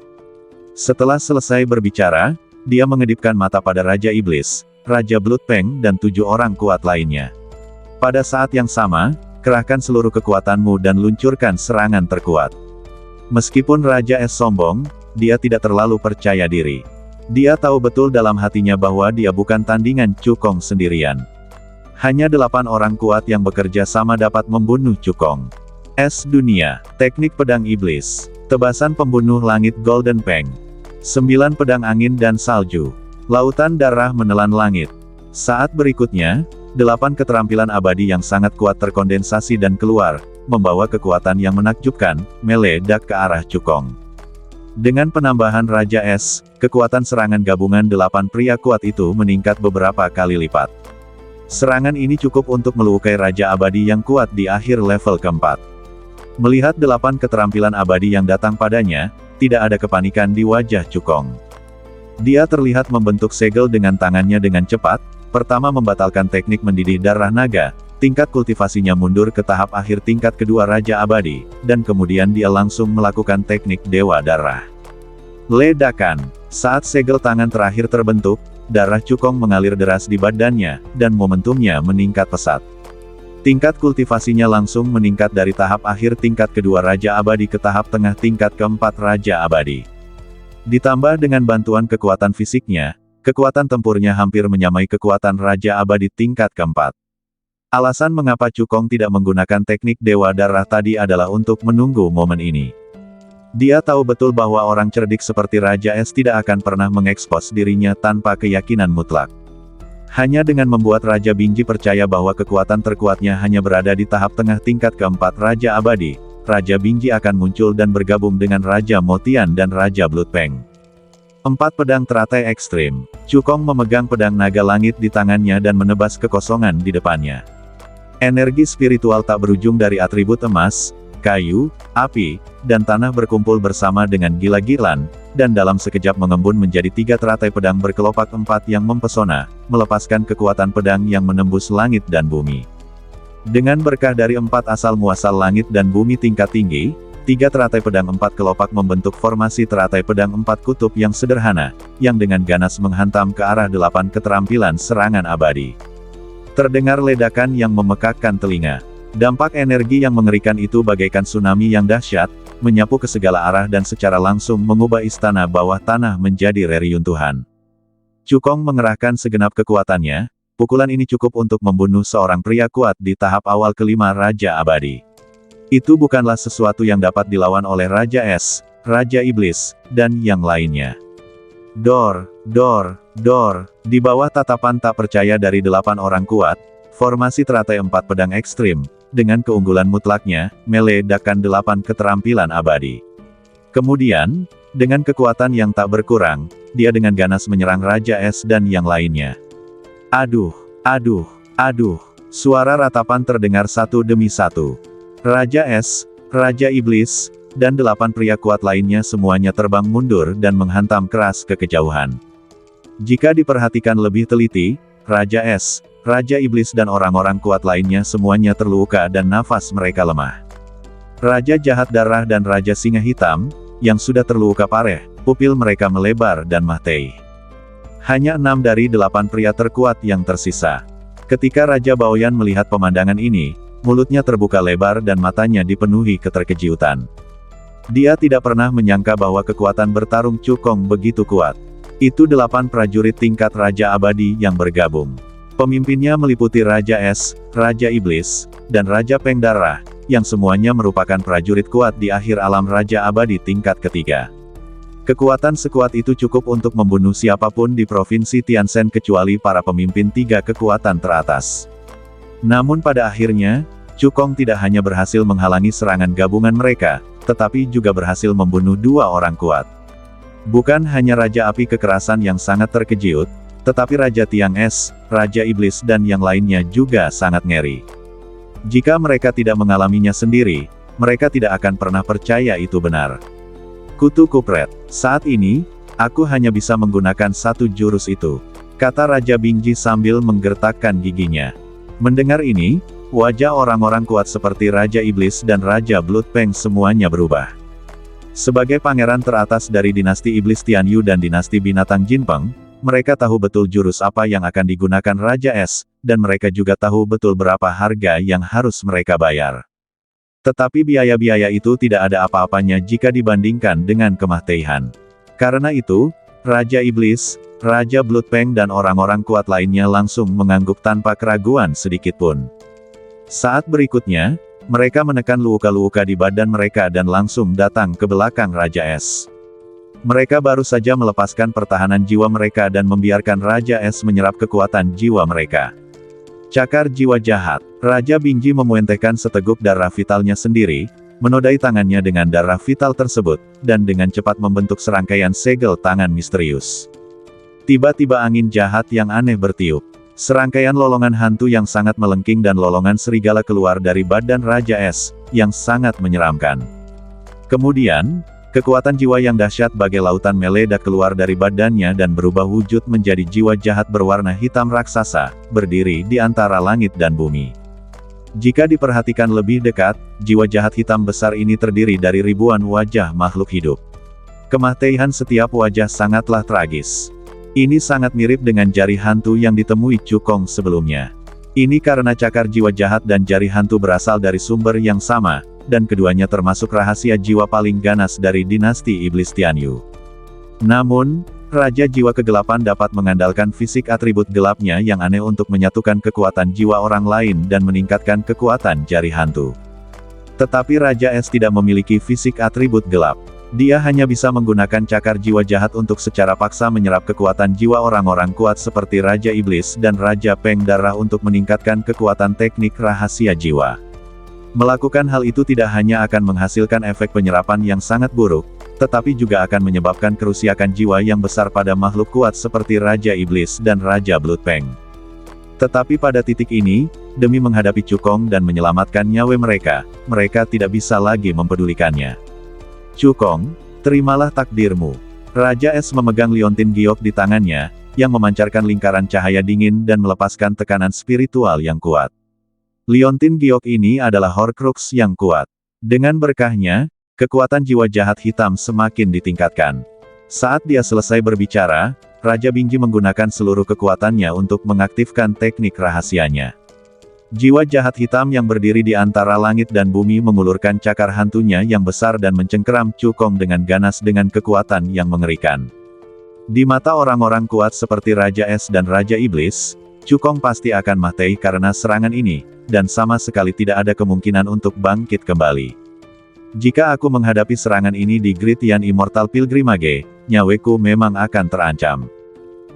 Setelah selesai berbicara, dia mengedipkan mata pada Raja Iblis, Raja Blood Peng dan 7 orang kuat lainnya. Pada saat yang sama, kerahkan seluruh kekuatanmu dan luncurkan serangan terkuat. Meskipun Raja Es sombong, dia tidak terlalu percaya diri. Dia tahu betul dalam hatinya bahwa dia bukan tandingan Cukong sendirian. Hanya 8 orang kuat yang bekerja sama dapat membunuh Cukong. Es dunia, teknik pedang iblis, tebasan pembunuh langit Golden Peng, 9 pedang angin dan salju, lautan darah menelan langit. Saat berikutnya, 8 keterampilan abadi yang sangat kuat terkondensasi dan keluar, membawa kekuatan yang menakjubkan, meledak ke arah Cukong. Dengan penambahan Raja Es, kekuatan serangan gabungan 8 pria kuat itu meningkat beberapa kali lipat. Serangan ini cukup untuk melukai Raja Abadi yang kuat di akhir level keempat. Melihat 8 keterampilan abadi yang datang padanya, tidak ada kepanikan di wajah Cukong. Dia terlihat membentuk segel dengan tangannya dengan cepat, pertama membatalkan teknik mendidih darah naga, tingkat kultivasinya mundur ke tahap akhir tingkat kedua Raja Abadi, dan kemudian dia langsung melakukan teknik Dewa Darah. Ledakan. Saat segel tangan terakhir terbentuk, darah Cukong mengalir deras di badannya, dan momentumnya meningkat pesat. Tingkat kultivasinya langsung meningkat dari tahap akhir tingkat kedua Raja Abadi ke tahap tengah tingkat keempat Raja Abadi. Ditambah dengan bantuan kekuatan fisiknya, kekuatan tempurnya hampir menyamai kekuatan Raja Abadi tingkat keempat. Alasan mengapa Cukong tidak menggunakan teknik Dewa Darah tadi adalah untuk menunggu momen ini. Dia tahu betul bahwa orang cerdik seperti Raja Es tidak akan pernah mengekspos dirinya tanpa keyakinan mutlak. Hanya dengan membuat Raja Binji percaya bahwa kekuatan terkuatnya hanya berada di tahap tengah tingkat keempat Raja Abadi, Raja Binji akan muncul dan bergabung dengan Raja Motian dan Raja Bloodpeng. 4 pedang teratai ekstrim. Cukong memegang pedang naga langit di tangannya dan menebas kekosongan di depannya. Energi spiritual tak berujung dari atribut emas, kayu, api, dan tanah berkumpul bersama dengan gila-gilaan, dan dalam sekejap mengembun menjadi 3 teratai pedang berkelopak 4 yang mempesona, melepaskan kekuatan pedang yang menembus langit dan bumi. Dengan berkah dari 4 asal muasal langit dan bumi tingkat tinggi, 3 teratai pedang 4 kelopak membentuk formasi teratai pedang 4 kutub yang sederhana, yang dengan ganas menghantam ke arah 8 keterampilan serangan abadi. Terdengar ledakan yang memekakkan telinga. Dampak energi yang mengerikan itu bagaikan tsunami yang dahsyat, menyapu ke segala arah dan secara langsung mengubah istana bawah tanah menjadi reruntuhan. Cukong mengerahkan segenap kekuatannya, pukulan ini cukup untuk membunuh seorang pria kuat di tahap awal kelima Raja Abadi. Itu bukanlah sesuatu yang dapat dilawan oleh Raja Es, Raja Iblis, dan yang lainnya. Dor, di bawah tatapan tak percaya dari 8 orang kuat, formasi teratai 4 pedang ekstrim, dengan keunggulan mutlaknya, meledakkan 8 keterampilan abadi. Kemudian, dengan kekuatan yang tak berkurang, dia dengan ganas menyerang Raja Es dan yang lainnya. Aduh, suara ratapan terdengar satu demi satu. Raja Es, Raja Iblis, dan 8 pria kuat lainnya semuanya terbang mundur dan menghantam keras ke kejauhan. Jika diperhatikan lebih teliti, Raja Es, Raja Iblis dan orang-orang kuat lainnya semuanya terluka dan nafas mereka lemah. Raja Jahat Darah dan Raja Singa Hitam, yang sudah terluka parah, pupil mereka melebar dan mati. Hanya 6 dari 8 pria terkuat yang tersisa. Ketika Raja Baoyan melihat pemandangan ini, mulutnya terbuka lebar dan matanya dipenuhi keterkejutan. Dia tidak pernah menyangka bahwa kekuatan bertarung Cukong begitu kuat. Itu 8 prajurit tingkat Raja Abadi yang bergabung. Pemimpinnya meliputi Raja Es, Raja Iblis, dan Raja Peng Darah, yang semuanya merupakan prajurit kuat di akhir alam Raja Abadi tingkat ketiga. Kekuatan sekuat itu cukup untuk membunuh siapapun di Provinsi Tianzhen kecuali para pemimpin 3 kekuatan teratas. Namun pada akhirnya, Cukong tidak hanya berhasil menghalangi serangan gabungan mereka, tetapi juga berhasil membunuh 2 orang kuat. Bukan hanya Raja Api Kekerasan yang sangat terkejut, tetapi Raja Tiang Es, Raja Iblis dan yang lainnya juga sangat ngeri. Jika mereka tidak mengalaminya sendiri, mereka tidak akan pernah percaya itu benar. Kutu Kupret, saat ini, aku hanya bisa menggunakan 1 jurus itu, kata Raja Binji sambil menggertakkan giginya. Mendengar ini, wajah orang-orang kuat seperti Raja Iblis dan Raja Bloodpeng semuanya berubah. Sebagai pangeran teratas dari dinasti Iblis Tianyu dan dinasti binatang Jinpeng, mereka tahu betul jurus apa yang akan digunakan Raja Es, dan mereka juga tahu betul berapa harga yang harus mereka bayar. Tetapi biaya-biaya itu tidak ada apa-apanya jika dibandingkan dengan kematian. Karena itu, Raja Iblis, Raja Bloodpeng dan orang-orang kuat lainnya langsung mengangguk tanpa keraguan sedikitpun. Saat berikutnya, mereka menekan luka-luka di badan mereka dan langsung datang ke belakang Raja Es. Mereka baru saja melepaskan pertahanan jiwa mereka dan membiarkan Raja Es menyerap kekuatan jiwa mereka. Cakar jiwa jahat. Raja Binji memuentehkan seteguk darah vitalnya sendiri, menodai tangannya dengan darah vital tersebut, dan dengan cepat membentuk serangkaian segel tangan misterius. Tiba-tiba angin jahat yang aneh bertiup. Serangkaian lolongan hantu yang sangat melengking dan lolongan serigala keluar dari badan Raja Es, yang sangat menyeramkan. Kemudian, kekuatan jiwa yang dahsyat bagai lautan meledak keluar dari badannya dan berubah wujud menjadi jiwa jahat berwarna hitam raksasa, berdiri di antara langit dan bumi. Jika diperhatikan lebih dekat, jiwa jahat hitam besar ini terdiri dari ribuan wajah makhluk hidup. Kematian setiap wajah sangatlah tragis. Ini sangat mirip dengan jari hantu yang ditemui Cukong sebelumnya. Ini karena cakar jiwa jahat dan jari hantu berasal dari sumber yang sama, dan keduanya termasuk rahasia jiwa paling ganas dari dinasti Iblis Tianyu. Namun, Raja Jiwa Kegelapan dapat mengandalkan fisik atribut gelapnya yang aneh untuk menyatukan kekuatan jiwa orang lain dan meningkatkan kekuatan jari hantu. Tetapi Raja Es tidak memiliki fisik atribut gelap. Dia hanya bisa menggunakan cakar jiwa jahat untuk secara paksa menyerap kekuatan jiwa orang-orang kuat seperti Raja Iblis dan Raja Peng Darah untuk meningkatkan kekuatan teknik rahasia jiwa. Melakukan hal itu tidak hanya akan menghasilkan efek penyerapan yang sangat buruk, tetapi juga akan menyebabkan kerusakan jiwa yang besar pada makhluk kuat seperti Raja Iblis dan Raja Blood Peng. Tetapi pada titik ini, demi menghadapi Cukong dan menyelamatkan nyawa mereka tidak bisa lagi mempedulikannya. Cukong, terimalah takdirmu. Raja Es memegang liontin giok di tangannya, yang memancarkan lingkaran cahaya dingin dan melepaskan tekanan spiritual yang kuat. Liontin giok ini adalah Horcrux yang kuat. Dengan berkahnya, kekuatan jiwa jahat hitam semakin ditingkatkan. Saat dia selesai berbicara, Raja Bingji menggunakan seluruh kekuatannya untuk mengaktifkan teknik rahasianya. Jiwa jahat hitam yang berdiri di antara langit dan bumi mengulurkan cakar hantunya yang besar dan mencengkeram Cukong dengan ganas dengan kekuatan yang mengerikan. Di mata orang-orang kuat seperti Raja Es dan Raja Iblis, Cukong pasti akan mati karena serangan ini, dan sama sekali tidak ada kemungkinan untuk bangkit kembali. Jika aku menghadapi serangan ini di Great Yan Immortal Pilgrimage, nyawaku memang akan terancam.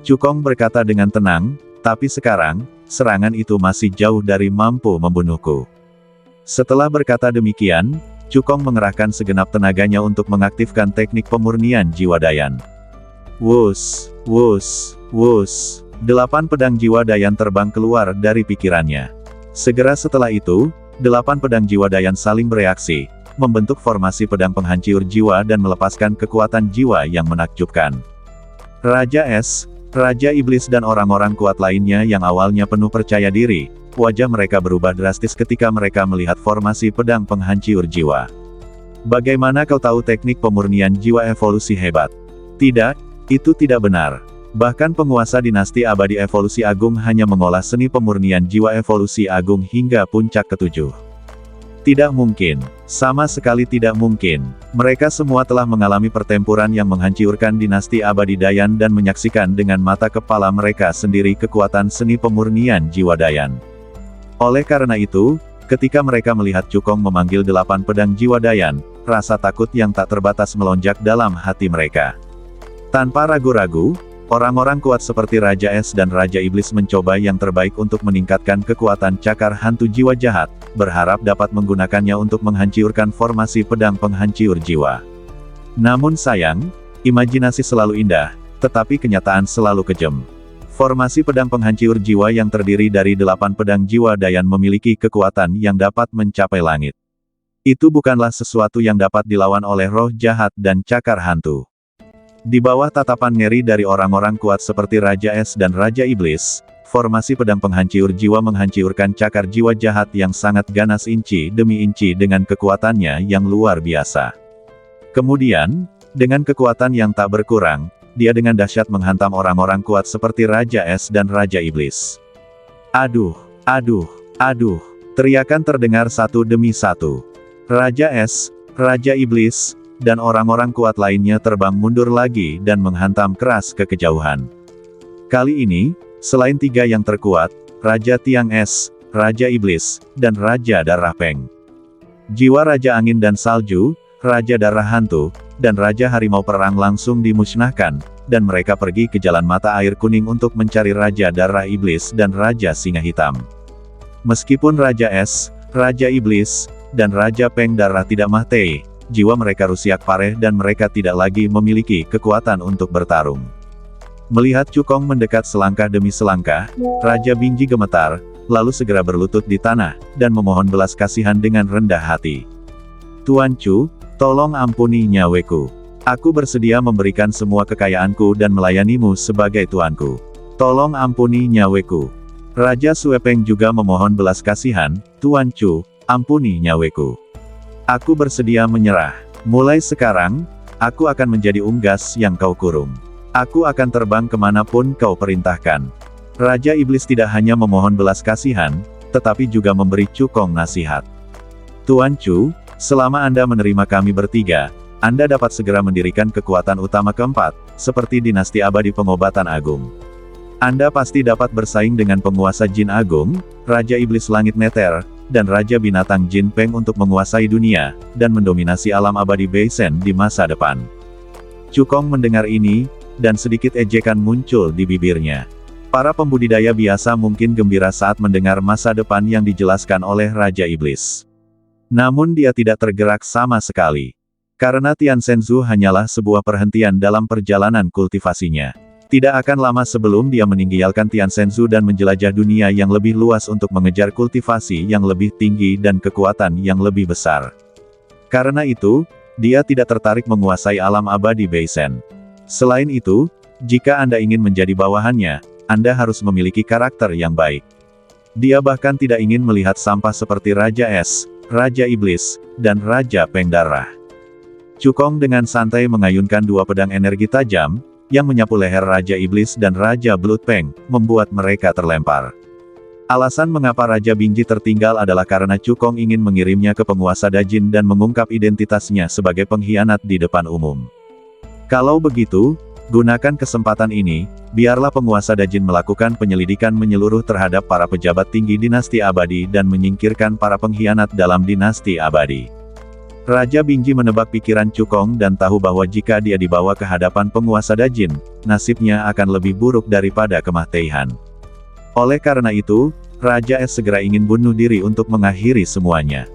Cukong berkata dengan tenang, tapi sekarang, serangan itu masih jauh dari mampu membunuhku. Setelah berkata demikian, Cukong mengerahkan segenap tenaganya untuk mengaktifkan teknik pemurnian jiwa Dayan. Wus, wus, wus. 8 pedang jiwa Dayan terbang keluar dari pikirannya. Segera setelah itu, 8 pedang jiwa Dayan saling bereaksi, membentuk formasi pedang penghancur jiwa dan melepaskan kekuatan jiwa yang menakjubkan. Raja Es, Raja Iblis dan orang-orang kuat lainnya yang awalnya penuh percaya diri, wajah mereka berubah drastis ketika mereka melihat formasi pedang penghancur jiwa. Bagaimana kau tahu teknik pemurnian jiwa evolusi hebat? Tidak, itu tidak benar. Bahkan penguasa dinasti abadi evolusi agung hanya mengolah seni pemurnian jiwa evolusi agung hingga puncak ke-7. Tidak mungkin. Sama sekali tidak mungkin. Mereka semua telah mengalami pertempuran yang menghancurkan dinasti abadi Dayan dan menyaksikan dengan mata kepala mereka sendiri kekuatan seni pemurnian jiwa Dayan. Oleh karena itu, ketika mereka melihat Cukong memanggil 8 pedang jiwa Dayan, rasa takut yang tak terbatas melonjak dalam hati mereka. Tanpa ragu-ragu, orang-orang kuat seperti Raja Es dan Raja Iblis mencoba yang terbaik untuk meningkatkan kekuatan cakar hantu jiwa jahat, berharap dapat menggunakannya untuk menghancurkan formasi pedang penghancur jiwa. Namun sayang, imajinasi selalu indah, tetapi kenyataan selalu kejam. Formasi pedang penghancur jiwa yang terdiri dari 8 pedang jiwa Dayan memiliki kekuatan yang dapat mencapai langit. Itu bukanlah sesuatu yang dapat dilawan oleh roh jahat dan cakar hantu. Di bawah tatapan ngeri dari orang-orang kuat seperti Raja Es dan Raja Iblis, formasi pedang penghancur jiwa menghancurkan cakar jiwa jahat yang sangat ganas inci demi inci dengan kekuatannya yang luar biasa. Kemudian, dengan kekuatan yang tak berkurang, dia dengan dahsyat menghantam orang-orang kuat seperti Raja Es dan Raja Iblis. Aduh, aduh, aduh, teriakan terdengar satu demi satu. Raja Es, Raja Iblis, dan orang-orang kuat lainnya terbang mundur lagi dan menghantam keras ke kejauhan. Kali ini, selain 3 yang terkuat, Raja Tiang Es, Raja Iblis, dan Raja Darah Peng. Jiwa Raja Angin dan Salju, Raja Darah Hantu, dan Raja Harimau Perang langsung dimusnahkan, dan mereka pergi ke jalan mata air kuning untuk mencari Raja Darah Iblis dan Raja Singa Hitam. Meskipun Raja Es, Raja Iblis, dan Raja Peng Darah tidak mati, jiwa mereka rusak parah dan mereka tidak lagi memiliki kekuatan untuk bertarung. Melihat Cukong mendekat selangkah demi selangkah, Raja Bingji gemetar, lalu segera berlutut di tanah, dan memohon belas kasihan dengan rendah hati. Tuan Chu, tolong ampuni nyawaku. Aku bersedia memberikan semua kekayaanku dan melayanimu sebagai tuanku. Tolong ampuni nyawaku. Raja Suepeng juga memohon belas kasihan, Tuan Chu, ampuni nyawaku. Aku bersedia menyerah. Mulai sekarang, aku akan menjadi unggas yang kau kurung. Aku akan terbang kemanapun kau perintahkan. Raja Iblis tidak hanya memohon belas kasihan, tetapi juga memberi Cukong nasihat. Tuan Chu, selama Anda menerima kami bertiga, Anda dapat segera mendirikan kekuatan utama keempat, seperti dinasti abadi pengobatan agung. Anda pasti dapat bersaing dengan penguasa Jin Agung, Raja Iblis Langit Nether, dan Raja Binatang Jin Peng untuk menguasai dunia, dan mendominasi alam abadi Beisen di masa depan. Cukong mendengar ini, dan sedikit ejekan muncul di bibirnya. Para pembudidaya biasa mungkin gembira saat mendengar masa depan yang dijelaskan oleh Raja Iblis. Namun dia tidak tergerak sama sekali. Karena Tian Shenzhou hanyalah sebuah perhentian dalam perjalanan kultivasinya. Tidak akan lama sebelum dia meninggalkan Tian Shenzhou dan menjelajah dunia yang lebih luas untuk mengejar kultivasi yang lebih tinggi dan kekuatan yang lebih besar. Karena itu, dia tidak tertarik menguasai alam abadi Beisen. Selain itu, jika Anda ingin menjadi bawahannya, Anda harus memiliki karakter yang baik. Dia bahkan tidak ingin melihat sampah seperti Raja Es, Raja Iblis, dan Raja Peng Darah. Cukong dengan santai mengayunkan dua pedang energi tajam, yang menyapu leher Raja Iblis dan Raja Blood Peng, membuat mereka terlempar. Alasan mengapa Raja Bingji tertinggal adalah karena Cukong ingin mengirimnya ke penguasa Dajin dan mengungkap identitasnya sebagai pengkhianat di depan umum. Kalau begitu, gunakan kesempatan ini, biarlah penguasa Dajin melakukan penyelidikan menyeluruh terhadap para pejabat tinggi dinasti abadi dan menyingkirkan para pengkhianat dalam dinasti abadi. Raja Bingji menebak pikiran Cukong dan tahu bahwa jika dia dibawa ke hadapan penguasa Dajin, nasibnya akan lebih buruk daripada Kemah Teihan. Oleh karena itu, Raja Es segera ingin bunuh diri untuk mengakhiri semuanya.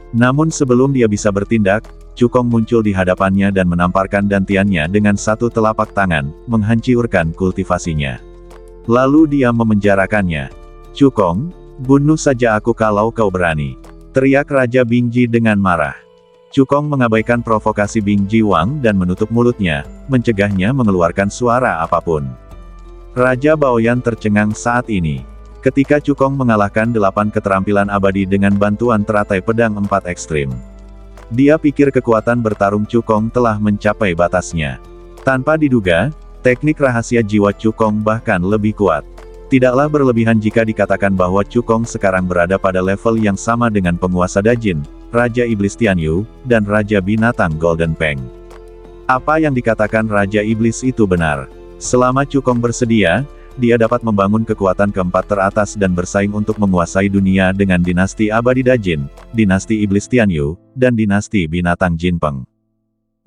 Namun sebelum dia bisa bertindak, Cukong muncul di hadapannya dan menamparkan dantiannya dengan satu telapak tangan, menghancurkan kultivasinya. Lalu dia memenjarakannya. "Cukong, bunuh saja aku kalau kau berani," teriak Raja Bingji dengan marah. Cukong mengabaikan provokasi Bingji Wang dan menutup mulutnya, mencegahnya mengeluarkan suara apapun. Raja Baoyan tercengang saat ini. Ketika Cukong mengalahkan 8 keterampilan abadi dengan bantuan teratai pedang 4 ekstrim. Dia pikir kekuatan bertarung Cukong telah mencapai batasnya. Tanpa diduga, teknik rahasia jiwa Cukong bahkan lebih kuat. Tidaklah berlebihan jika dikatakan bahwa Cukong sekarang berada pada level yang sama dengan penguasa Dajin, Raja Iblis Tianyu, dan Raja Binatang Golden Peng. Apa yang dikatakan Raja Iblis itu benar. Selama Cukong bersedia, dia dapat membangun kekuatan keempat teratas dan bersaing untuk menguasai dunia dengan dinasti abadi Dajin, dinasti Iblis Tianyu, dan dinasti Binatang Jin Peng.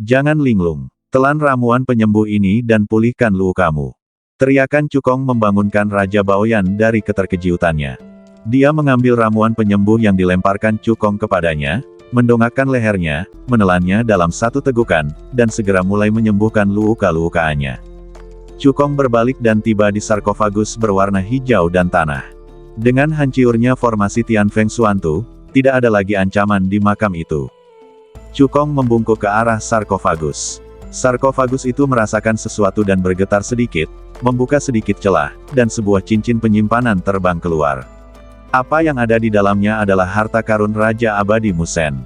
Jangan linglung. Telan ramuan penyembuh ini dan pulihkan lukamu. Teriakan Cukong membangunkan Raja Baoyan dari keterkejutannya. Dia mengambil ramuan penyembuh yang dilemparkan Cukong kepadanya, mendongakkan lehernya, menelannya dalam satu tegukan, dan segera mulai menyembuhkan luka-lukaannya. Cukong berbalik dan tiba di sarkofagus berwarna hijau dan tanah. Dengan hancurnya formasi Tian Feng Xuantu, tidak ada lagi ancaman di makam itu. Cukong membungkuk ke arah sarkofagus. Sarkofagus itu merasakan sesuatu dan bergetar sedikit, membuka sedikit celah, dan sebuah cincin penyimpanan terbang keluar. Apa yang ada di dalamnya adalah harta karun Raja Abadi Musen.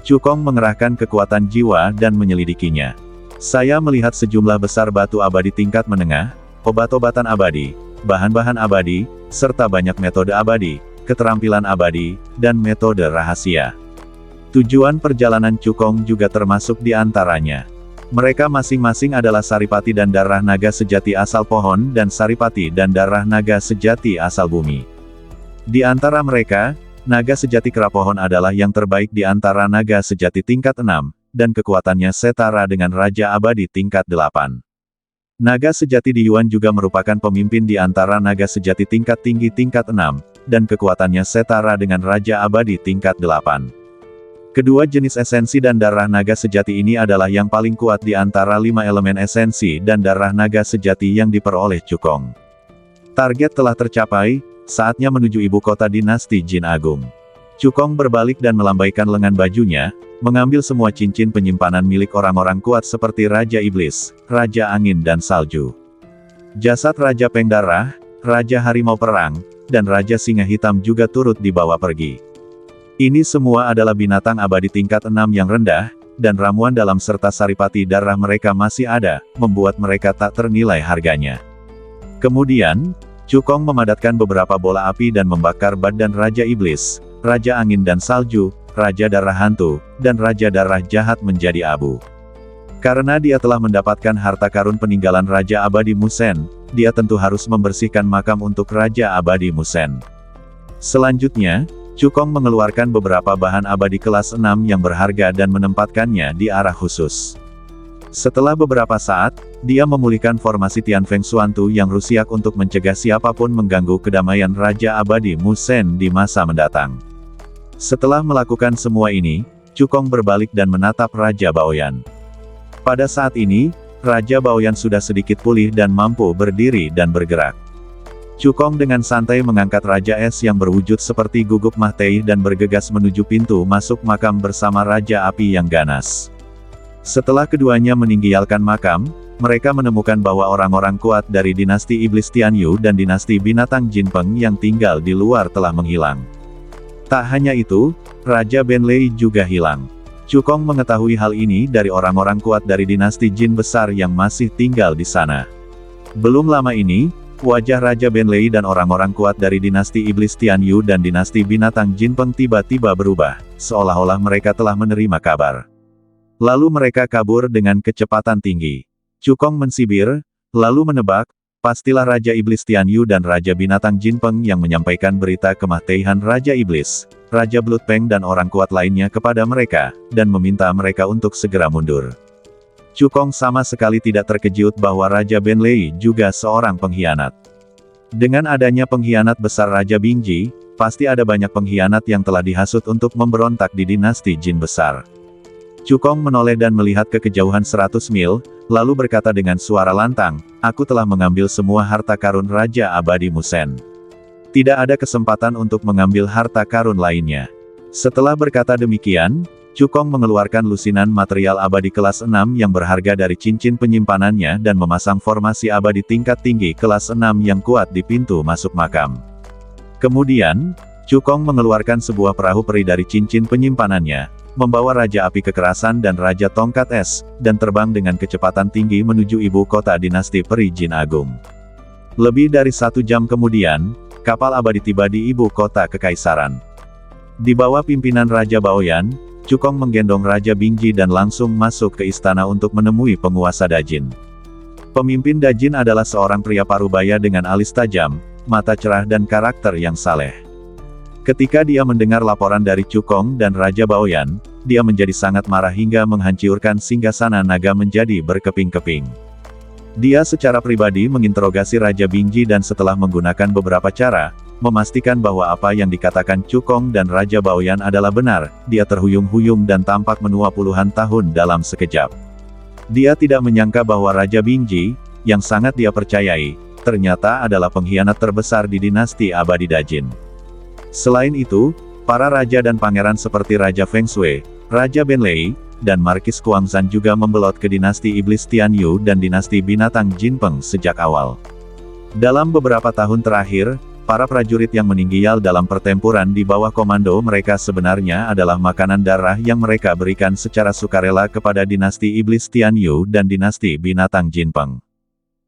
Cukong mengerahkan kekuatan jiwa dan menyelidikinya. Saya melihat sejumlah besar batu abadi tingkat menengah, obat-obatan abadi, bahan-bahan abadi, serta banyak metode abadi, keterampilan abadi, dan metode rahasia. Tujuan perjalanan Cukong juga termasuk di antaranya. Mereka masing-masing adalah Saripati dan Darah Naga Sejati asal pohon dan Saripati dan Darah Naga Sejati asal bumi. Di antara mereka, Naga Sejati Kera Pohon adalah yang terbaik di antara Naga Sejati tingkat 6, dan kekuatannya setara dengan Raja Abadi tingkat 8. Naga Sejati di Yuan juga merupakan pemimpin di antara Naga Sejati tingkat tinggi tingkat 6, dan kekuatannya setara dengan Raja Abadi tingkat 8. Kedua jenis esensi dan darah naga sejati ini adalah yang paling kuat di antara 5 elemen esensi dan darah naga sejati yang diperoleh Cukong. Target telah tercapai, saatnya menuju ibu kota dinasti Jin Agung. Cukong berbalik dan melambaikan lengan bajunya, mengambil semua cincin penyimpanan milik orang-orang kuat seperti Raja Iblis, Raja Angin dan Salju. Jasad Raja Peng Darah, Raja Harimau Perang, dan Raja Singa Hitam juga turut dibawa pergi. Ini semua adalah binatang abadi tingkat 6 yang rendah, dan ramuan dalam serta saripati darah mereka masih ada, membuat mereka tak ternilai harganya. Kemudian, Cukong memadatkan beberapa bola api dan membakar badan Raja Iblis, Raja Angin dan Salju, Raja Darah Hantu, dan Raja Darah Jahat menjadi abu. Karena dia telah mendapatkan harta karun peninggalan Raja Abadi Musen, dia tentu harus membersihkan makam untuk Raja Abadi Musen. Selanjutnya, Cukong mengeluarkan beberapa bahan abadi kelas 6 yang berharga dan menempatkannya di arah khusus. Setelah beberapa saat, dia memulihkan formasi Tian Feng Xuantu yang rusiak untuk mencegah siapapun mengganggu kedamaian Raja Abadi Musen di masa mendatang. Setelah melakukan semua ini, Cukong berbalik dan menatap Raja Baoyan. Pada saat ini, Raja Baoyan sudah sedikit pulih dan mampu berdiri dan bergerak. Cukong dengan santai mengangkat Raja Es yang berwujud seperti gugup Mahtei dan bergegas menuju pintu masuk makam bersama Raja Api yang ganas. Setelah keduanya meninggalkan makam, mereka menemukan bahwa orang-orang kuat dari dinasti Iblis Tianyu dan dinasti Binatang Jinpeng yang tinggal di luar telah menghilang. Tak hanya itu, Raja Benlei juga hilang. Cukong mengetahui hal ini dari orang-orang kuat dari dinasti Jin besar yang masih tinggal di sana. Belum lama ini, wajah Raja Benlei dan orang-orang kuat dari dinasti Iblis Tianyu dan dinasti Binatang Jinpeng tiba-tiba berubah, seolah-olah mereka telah menerima kabar. Lalu mereka kabur dengan kecepatan tinggi. Cukong mensibir, lalu menebak, pastilah Raja Iblis Tianyu dan Raja Binatang Jinpeng yang menyampaikan berita kematian Raja Iblis, Raja Blood Peng dan orang kuat lainnya kepada mereka, dan meminta mereka untuk segera mundur. Cukong sama sekali tidak terkejut bahwa Raja Benlei juga seorang pengkhianat. Dengan adanya pengkhianat besar Raja Bingji, pasti ada banyak pengkhianat yang telah dihasut untuk memberontak di dinasti Jin besar. Cukong menoleh dan melihat ke kejauhan 100 mil, lalu berkata dengan suara lantang, "Aku telah mengambil semua harta karun Raja Abadi Musen. Tidak ada kesempatan untuk mengambil harta karun lainnya." Setelah berkata demikian, Cukong mengeluarkan lusinan material abadi kelas 6 yang berharga dari cincin penyimpanannya dan memasang formasi abadi tingkat tinggi kelas 6 yang kuat di pintu masuk makam. Kemudian, Cukong mengeluarkan sebuah perahu peri dari cincin penyimpanannya, membawa Raja Api Kekerasan dan Raja Tongkat Es, dan terbang dengan kecepatan tinggi menuju ibu kota dinasti Peri Jin Agung. Lebih dari 1 jam kemudian, kapal abadi tiba di ibu kota Kekaisaran. Di bawah pimpinan Raja Baoyan, Cukong menggendong Raja Bingji dan langsung masuk ke istana untuk menemui penguasa Dajin. Pemimpin Dajin adalah seorang pria parubaya dengan alis tajam, mata cerah dan karakter yang saleh. Ketika dia mendengar laporan dari Cukong dan Raja Baoyan, dia menjadi sangat marah hingga menghancurkan singgasana naga menjadi berkeping-keping. Dia secara pribadi menginterogasi Raja Bingji dan setelah menggunakan beberapa cara, memastikan bahwa apa yang dikatakan Cukong dan Raja Baoyan adalah benar, dia terhuyung-huyung dan tampak menua puluhan tahun dalam sekejap. Dia tidak menyangka bahwa Raja Bingji, yang sangat dia percayai, ternyata adalah pengkhianat terbesar di dinasti Abadi Dajin. Selain itu, para raja dan pangeran seperti Raja Feng Shui, Raja Benlei, dan Markis Kuangzan juga membelot ke dinasti Iblis Tianyu dan dinasti Binatang Jinpeng sejak awal. Dalam beberapa tahun terakhir, para prajurit yang meninggal dalam pertempuran di bawah komando mereka sebenarnya adalah makanan darah yang mereka berikan secara sukarela kepada dinasti Iblis Tianyu dan dinasti Binatang Jinpeng.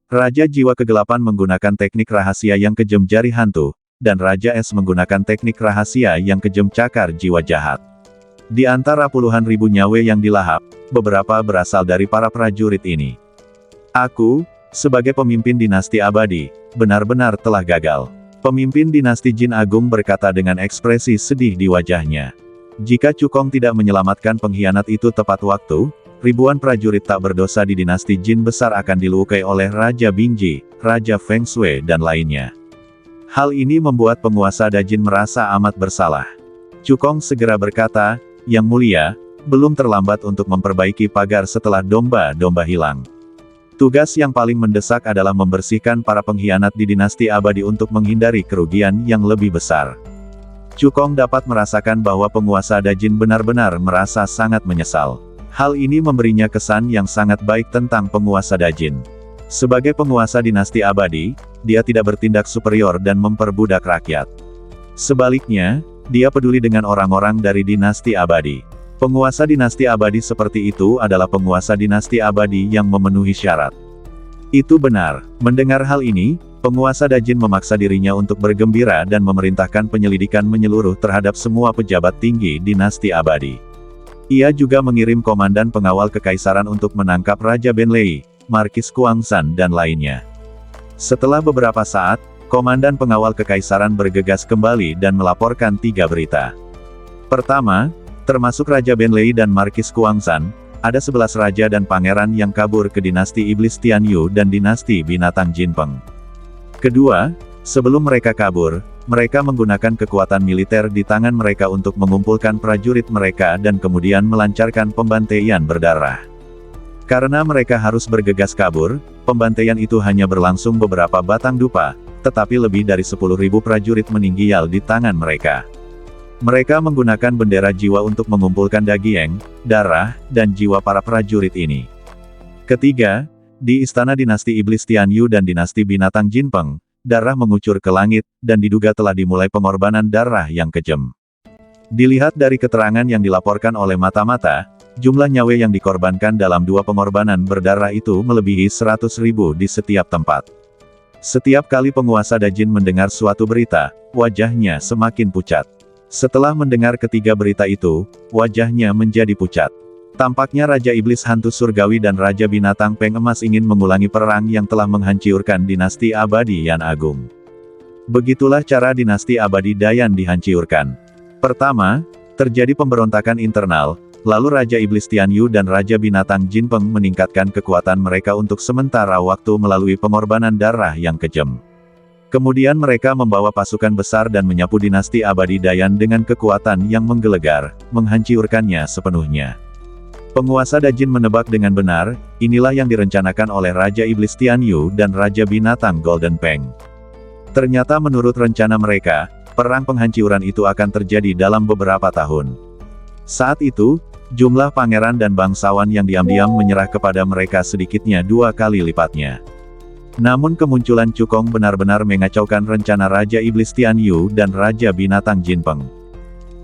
Raja Jiwa Kegelapan menggunakan teknik rahasia yang kejam jari hantu, dan Raja Es menggunakan teknik rahasia yang kejam cakar jiwa jahat. Di antara puluhan ribu nyawa yang dilahap, beberapa berasal dari para prajurit ini. Aku, sebagai pemimpin dinasti abadi, benar-benar telah gagal. Pemimpin dinasti Jin Agung berkata dengan ekspresi sedih di wajahnya. Jika Cukong tidak menyelamatkan pengkhianat itu tepat waktu, ribuan prajurit tak berdosa di dinasti Jin besar akan dilukai oleh Raja Bingji, Raja Feng Shui dan lainnya. Hal ini membuat penguasa Dajin merasa amat bersalah. Cukong segera berkata, "Yang mulia, belum terlambat untuk memperbaiki pagar setelah domba-domba hilang. Tugas yang paling mendesak adalah membersihkan para pengkhianat di dinasti abadi untuk menghindari kerugian yang lebih besar." Cukong dapat merasakan bahwa penguasa Dajin benar-benar merasa sangat menyesal. Hal ini memberinya kesan yang sangat baik tentang penguasa Dajin. Sebagai penguasa dinasti abadi, dia tidak bertindak superior dan memperbudak rakyat. Sebaliknya, dia peduli dengan orang-orang dari dinasti abadi. Penguasa dinasti abadi seperti itu adalah penguasa dinasti abadi yang memenuhi syarat. Itu benar. Mendengar hal ini, penguasa Dajin memaksa dirinya untuk bergembira dan memerintahkan penyelidikan menyeluruh terhadap semua pejabat tinggi dinasti abadi. Ia juga mengirim komandan pengawal kekaisaran untuk menangkap Raja Benlei, Markis Kuangsan dan lainnya. Setelah beberapa saat, komandan pengawal kekaisaran bergegas kembali dan melaporkan 3 berita. Pertama, termasuk Raja Benlei dan Markis Kuangsan, ada 11 raja dan pangeran yang kabur ke dinasti Iblis Tianyu dan dinasti Binatang Jinpeng. Kedua, sebelum mereka kabur, mereka menggunakan kekuatan militer di tangan mereka untuk mengumpulkan prajurit mereka dan kemudian melancarkan pembantaian berdarah. Karena mereka harus bergegas kabur, pembantaian itu hanya berlangsung beberapa batang dupa, tetapi lebih dari 10.000 prajurit meninggal di tangan mereka. Mereka menggunakan bendera jiwa untuk mengumpulkan daging, darah, dan jiwa para prajurit ini. Ketiga, di istana dinasti Iblis Tianyu dan dinasti Binatang Jinpeng, darah mengucur ke langit, dan diduga telah dimulai pengorbanan darah yang kejam. Dilihat dari keterangan yang dilaporkan oleh mata-mata, jumlah nyawa yang dikorbankan dalam 2 pengorbanan berdarah itu melebihi 100.000 di setiap tempat. Setiap kali penguasa Dajin mendengar suatu berita, wajahnya semakin pucat. Setelah mendengar ketiga berita itu, wajahnya menjadi pucat. Tampaknya Raja Iblis Hantu Surgawi dan Raja Binatang Peng Emas ingin mengulangi perang yang telah menghancurkan dinasti abadi Yan Agung. Begitulah cara dinasti abadi Dayan dihancurkan. Pertama, terjadi pemberontakan internal, lalu Raja Iblis Tianyu dan Raja Binatang Jinpeng meningkatkan kekuatan mereka untuk sementara waktu melalui pengorbanan darah yang kejam. Kemudian mereka membawa pasukan besar dan menyapu dinasti abadi Dayan dengan kekuatan yang menggelegar, menghancurkannya sepenuhnya. Penguasa Dajin menebak dengan benar, inilah yang direncanakan oleh Raja Iblis Tianyu dan Raja Binatang Golden Peng. Ternyata menurut rencana mereka, perang penghancuran itu akan terjadi dalam beberapa tahun. Saat itu, jumlah pangeran dan bangsawan yang diam-diam menyerah kepada mereka sedikitnya 2 kali lipatnya. Namun kemunculan Cukong benar-benar mengacaukan rencana Raja Iblis Tianyu dan Raja Binatang Jinpeng.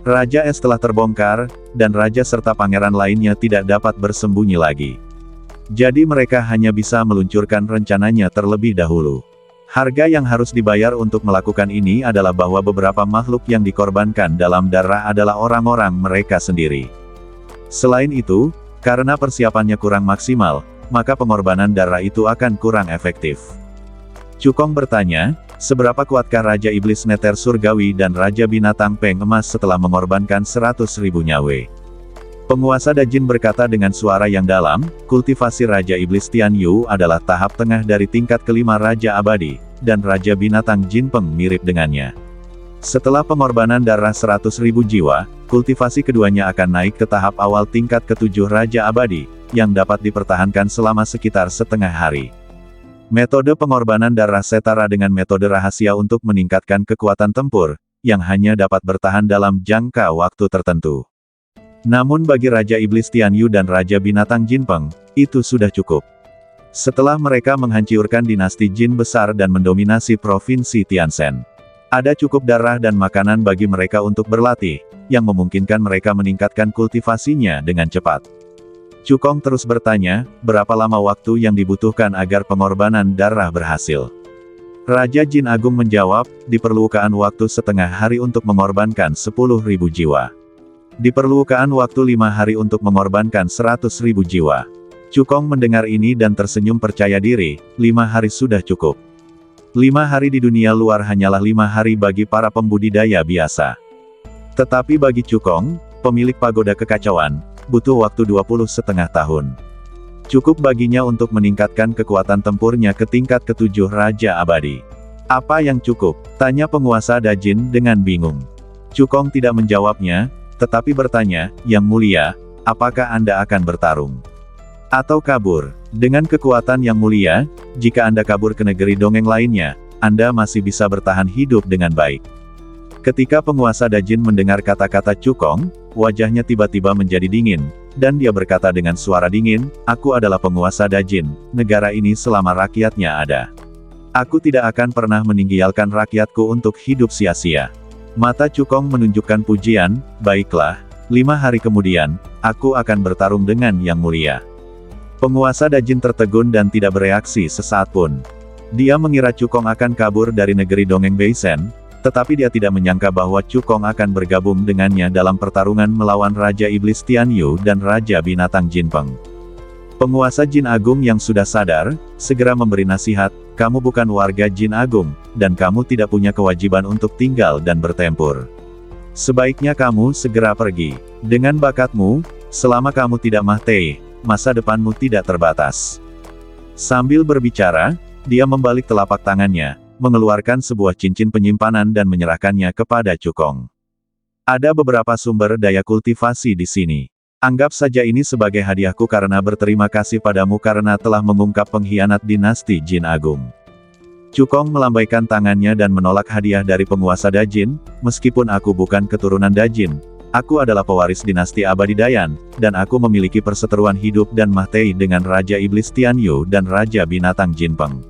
Raja Es telah terbongkar, dan Raja serta pangeran lainnya tidak dapat bersembunyi lagi. Jadi mereka hanya bisa meluncurkan rencananya terlebih dahulu. Harga yang harus dibayar untuk melakukan ini adalah bahwa beberapa makhluk yang dikorbankan dalam darah adalah orang-orang mereka sendiri. Selain itu, karena persiapannya kurang maksimal, maka pengorbanan darah itu akan kurang efektif. Cukong bertanya, seberapa kuatkah Raja Iblis Neter Surgawi dan Raja Binatang Peng Emas setelah mengorbankan 100.000 nyawa? Penguasa Dajin berkata dengan suara yang dalam, kultivasi Raja Iblis Tianyu adalah tahap tengah dari tingkat kelima Raja Abadi, dan Raja Binatang Jinpeng mirip dengannya. Setelah pengorbanan darah 100.000 jiwa, kultivasi keduanya akan naik ke tahap awal tingkat ke-7 Raja Abadi, yang dapat dipertahankan selama sekitar setengah hari. Metode pengorbanan darah setara dengan metode rahasia untuk meningkatkan kekuatan tempur, yang hanya dapat bertahan dalam jangka waktu tertentu. Namun bagi Raja Iblis Tianyu dan Raja Binatang Jinpeng, itu sudah cukup. Setelah mereka menghancurkan dinasti Jin besar dan mendominasi provinsi Tianzhen, ada cukup darah dan makanan bagi mereka untuk berlatih, yang memungkinkan mereka meningkatkan kultivasinya dengan cepat. Cukong terus bertanya, berapa lama waktu yang dibutuhkan agar pengorbanan darah berhasil? Raja Jin Agung menjawab, diperlukan waktu setengah hari untuk mengorbankan 10.000 jiwa. Diperlukan waktu 5 hari untuk mengorbankan 100.000 jiwa. Cukong mendengar ini dan tersenyum percaya diri, 5 hari sudah cukup. 5 hari di dunia luar hanyalah 5 hari bagi para pembudidaya biasa. Tetapi bagi Cukong, pemilik pagoda kekacauan, butuh waktu 20,5 tahun. Cukup baginya untuk meningkatkan kekuatan tempurnya ke tingkat ke-7 Raja Abadi. Apa yang cukup? Tanya penguasa Dajin dengan bingung. Cukong tidak menjawabnya, tetapi bertanya, Yang Mulia, apakah Anda akan bertarung? Atau kabur? Dengan kekuatan Yang Mulia, jika Anda kabur ke negeri dongeng lainnya, Anda masih bisa bertahan hidup dengan baik. Ketika penguasa Dajin mendengar kata-kata Cukong, wajahnya tiba-tiba menjadi dingin, dan dia berkata dengan suara dingin, aku adalah penguasa Dajin, negara ini selama rakyatnya ada. Aku tidak akan pernah meninggalkan rakyatku untuk hidup sia-sia. Mata Cukong menunjukkan pujian, baiklah, 5 hari kemudian, aku akan bertarung dengan Yang Mulia. Penguasa Dajin tertegun dan tidak bereaksi sesaat pun. Dia mengira Cukong akan kabur dari negeri dongeng Beisen, tetapi dia tidak menyangka bahwa Cukong akan bergabung dengannya dalam pertarungan melawan Raja Iblis Tianyu dan Raja Binatang Jinpeng. Penguasa Jin Agung yang sudah sadar, segera memberi nasihat, kamu bukan warga Jin Agung, dan kamu tidak punya kewajiban untuk tinggal dan bertempur. Sebaiknya kamu segera pergi. Dengan bakatmu, selama kamu tidak mati, masa depanmu tidak terbatas. Sambil berbicara, dia membalik telapak tangannya, mengeluarkan sebuah cincin penyimpanan dan menyerahkannya kepada Cukong. Ada beberapa sumber daya kultivasi di sini. Anggap saja ini sebagai hadiahku karena berterima kasih padamu karena telah mengungkap pengkhianat dinasti Jin Agung. Cukong melambaikan tangannya dan menolak hadiah dari penguasa Dajin, meskipun aku bukan keturunan Dajin, aku adalah pewaris dinasti abadi Dayan, dan aku memiliki perseteruan hidup dan mati dengan Raja Iblis Tianyu dan Raja Binatang Jinpeng.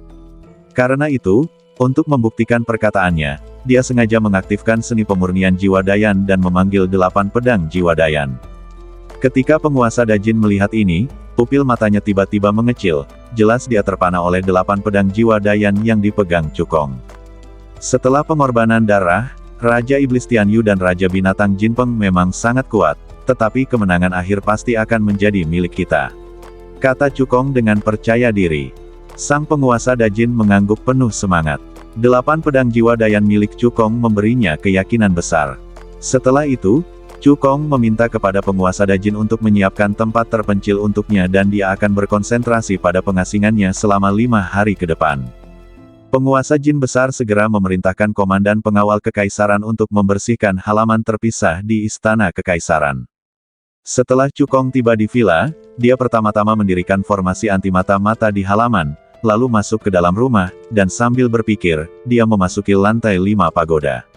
Karena itu, untuk membuktikan perkataannya, dia sengaja mengaktifkan seni pemurnian jiwa Dayan dan memanggil 8 pedang jiwa Dayan. Ketika penguasa Dajin melihat ini, pupil matanya tiba-tiba mengecil, jelas dia terpana oleh 8 pedang jiwa Dayan yang dipegang Cukong. Setelah pengorbanan darah, Raja Iblis Tianyu dan Raja Binatang Jinpeng memang sangat kuat, tetapi kemenangan akhir pasti akan menjadi milik kita, kata Cukong dengan percaya diri. Sang penguasa Dajin mengangguk penuh semangat. 8 pedang jiwa Dayan milik Cukong memberinya keyakinan besar. Setelah itu, Cukong meminta kepada penguasa Dajin untuk menyiapkan tempat terpencil untuknya dan dia akan berkonsentrasi pada pengasingannya selama 5 hari ke depan. Penguasa Jin besar segera memerintahkan komandan pengawal kekaisaran untuk membersihkan halaman terpisah di istana kekaisaran. Setelah Cukong tiba di villa, dia pertama-tama mendirikan formasi anti mata-mata di halaman, lalu masuk ke dalam rumah, dan sambil berpikir, dia memasuki lantai 5 pagoda.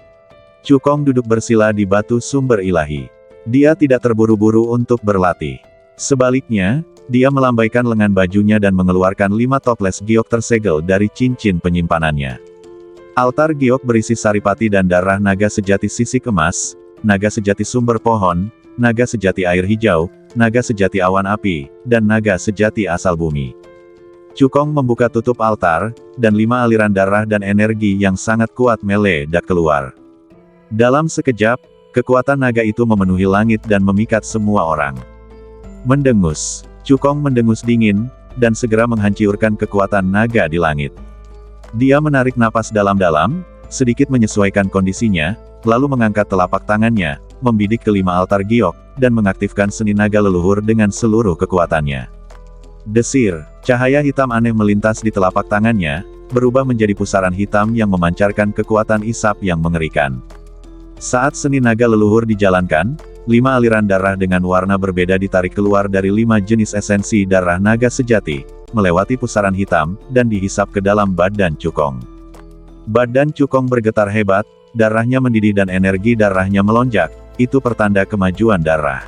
Cukong duduk bersila di batu sumber ilahi. Dia tidak terburu-buru untuk berlatih. Sebaliknya, dia melambaikan lengan bajunya dan mengeluarkan 5 toples giok tersegel dari cincin penyimpanannya. Altar giok berisi saripati dan darah naga sejati sisik emas, naga sejati sumber pohon, naga sejati air hijau, naga sejati awan api, dan naga sejati asal bumi. Cukong membuka tutup altar, dan 5 aliran darah dan energi yang sangat kuat meledak keluar. Dalam sekejap, kekuatan naga itu memenuhi langit dan memikat semua orang. Mendengus. Cukong mendengus dingin, dan segera menghancurkan kekuatan naga di langit. Dia menarik napas dalam-dalam, sedikit menyesuaikan kondisinya, lalu mengangkat telapak tangannya, membidik ke 5 altar giok, dan mengaktifkan seni naga leluhur dengan seluruh kekuatannya. Desir, cahaya hitam aneh melintas di telapak tangannya, berubah menjadi pusaran hitam yang memancarkan kekuatan isap yang mengerikan. Saat seni naga leluhur dijalankan, 5 aliran darah dengan warna berbeda ditarik keluar dari 5 jenis esensi darah naga sejati, melewati pusaran hitam, dan dihisap ke dalam badan Cukong. Badan Cukong bergetar hebat, darahnya mendidih dan energi darahnya melonjak, itu pertanda kemajuan darah.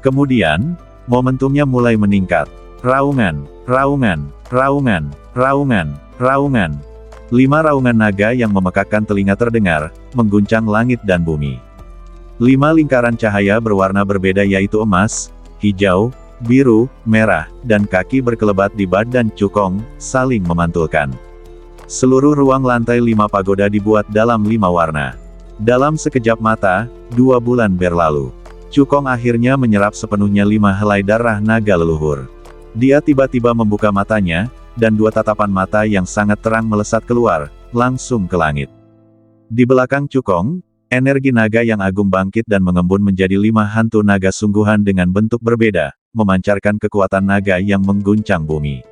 Kemudian, momentumnya mulai meningkat. Raungan, raungan, raungan, raungan, raungan. 5 raungan naga yang memekakkan telinga terdengar, mengguncang langit dan bumi. 5 lingkaran cahaya berwarna berbeda yaitu emas, hijau, biru, merah, dan kaki berkelebat di badan Cukong, saling memantulkan. Seluruh ruang lantai 5 pagoda dibuat dalam 5 warna. Dalam sekejap mata, 2 bulan berlalu. Cukong akhirnya menyerap sepenuhnya 5 helai darah naga leluhur. Dia tiba-tiba membuka matanya, dan 2 tatapan mata yang sangat terang melesat keluar, langsung ke langit. Di belakang Cukong, energi naga yang agung bangkit dan mengembun menjadi 5 hantu naga sungguhan dengan bentuk berbeda, memancarkan kekuatan naga yang mengguncang bumi.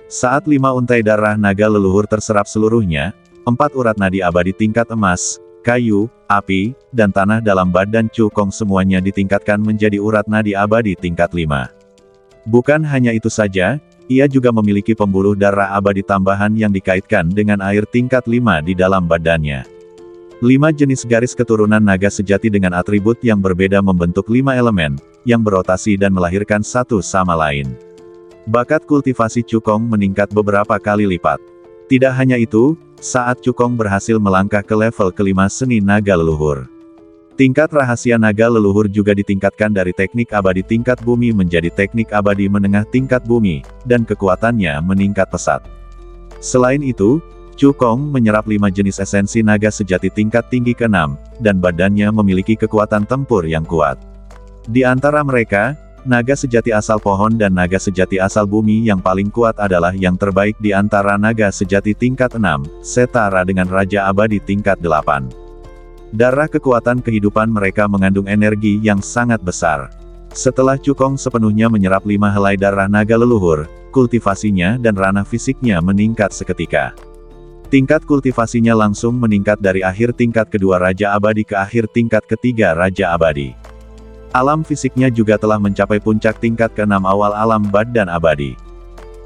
Saat 5 untai darah naga leluhur terserap seluruhnya, 4 urat nadi abadi tingkat emas, kayu, api, dan tanah dalam badan Cukong semuanya ditingkatkan menjadi urat nadi abadi tingkat 5. Bukan hanya itu saja, ia juga memiliki pembuluh darah abadi tambahan yang dikaitkan dengan air tingkat 5 di dalam badannya. 5 jenis garis keturunan naga sejati dengan atribut yang berbeda membentuk 5 elemen, yang berotasi dan melahirkan satu sama lain. Bakat kultivasi Cukong meningkat beberapa kali lipat. Tidak hanya itu, saat Cukong berhasil melangkah ke level kelima seni naga leluhur. Tingkat rahasia naga leluhur juga ditingkatkan dari teknik abadi tingkat bumi menjadi teknik abadi menengah tingkat bumi, dan kekuatannya meningkat pesat. Selain itu, Cukong menyerap 5 jenis esensi naga sejati tingkat tinggi ke-6, dan badannya memiliki kekuatan tempur yang kuat. Di antara mereka, naga sejati asal pohon dan naga sejati asal bumi yang paling kuat adalah yang terbaik di antara naga sejati tingkat 6, setara dengan Raja Abadi tingkat 8. Darah kekuatan kehidupan mereka mengandung energi yang sangat besar. Setelah Cukong sepenuhnya menyerap 5 helai darah naga leluhur, kultivasinya dan ranah fisiknya meningkat seketika. Tingkat kultivasinya langsung meningkat dari akhir tingkat kedua Raja Abadi ke akhir tingkat ketiga Raja Abadi. Alam fisiknya juga telah mencapai puncak tingkat ke-6 awal alam badan abadi.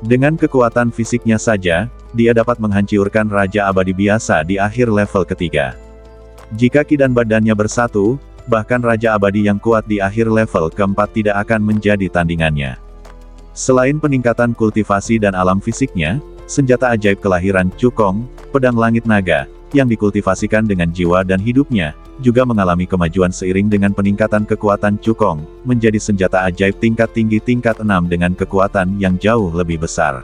Dengan kekuatan fisiknya saja, dia dapat menghancurkan Raja Abadi biasa di akhir level ketiga. Jika ki dan badannya bersatu, bahkan Raja Abadi yang kuat di akhir level keempat tidak akan menjadi tandingannya. Selain peningkatan kultivasi dan alam fisiknya, senjata ajaib kelahiran Cukong, Pedang Langit Naga, yang dikultivasikan dengan jiwa dan hidupnya, juga mengalami kemajuan seiring dengan peningkatan kekuatan Cukong, menjadi senjata ajaib tingkat tinggi tingkat 6 dengan kekuatan yang jauh lebih besar.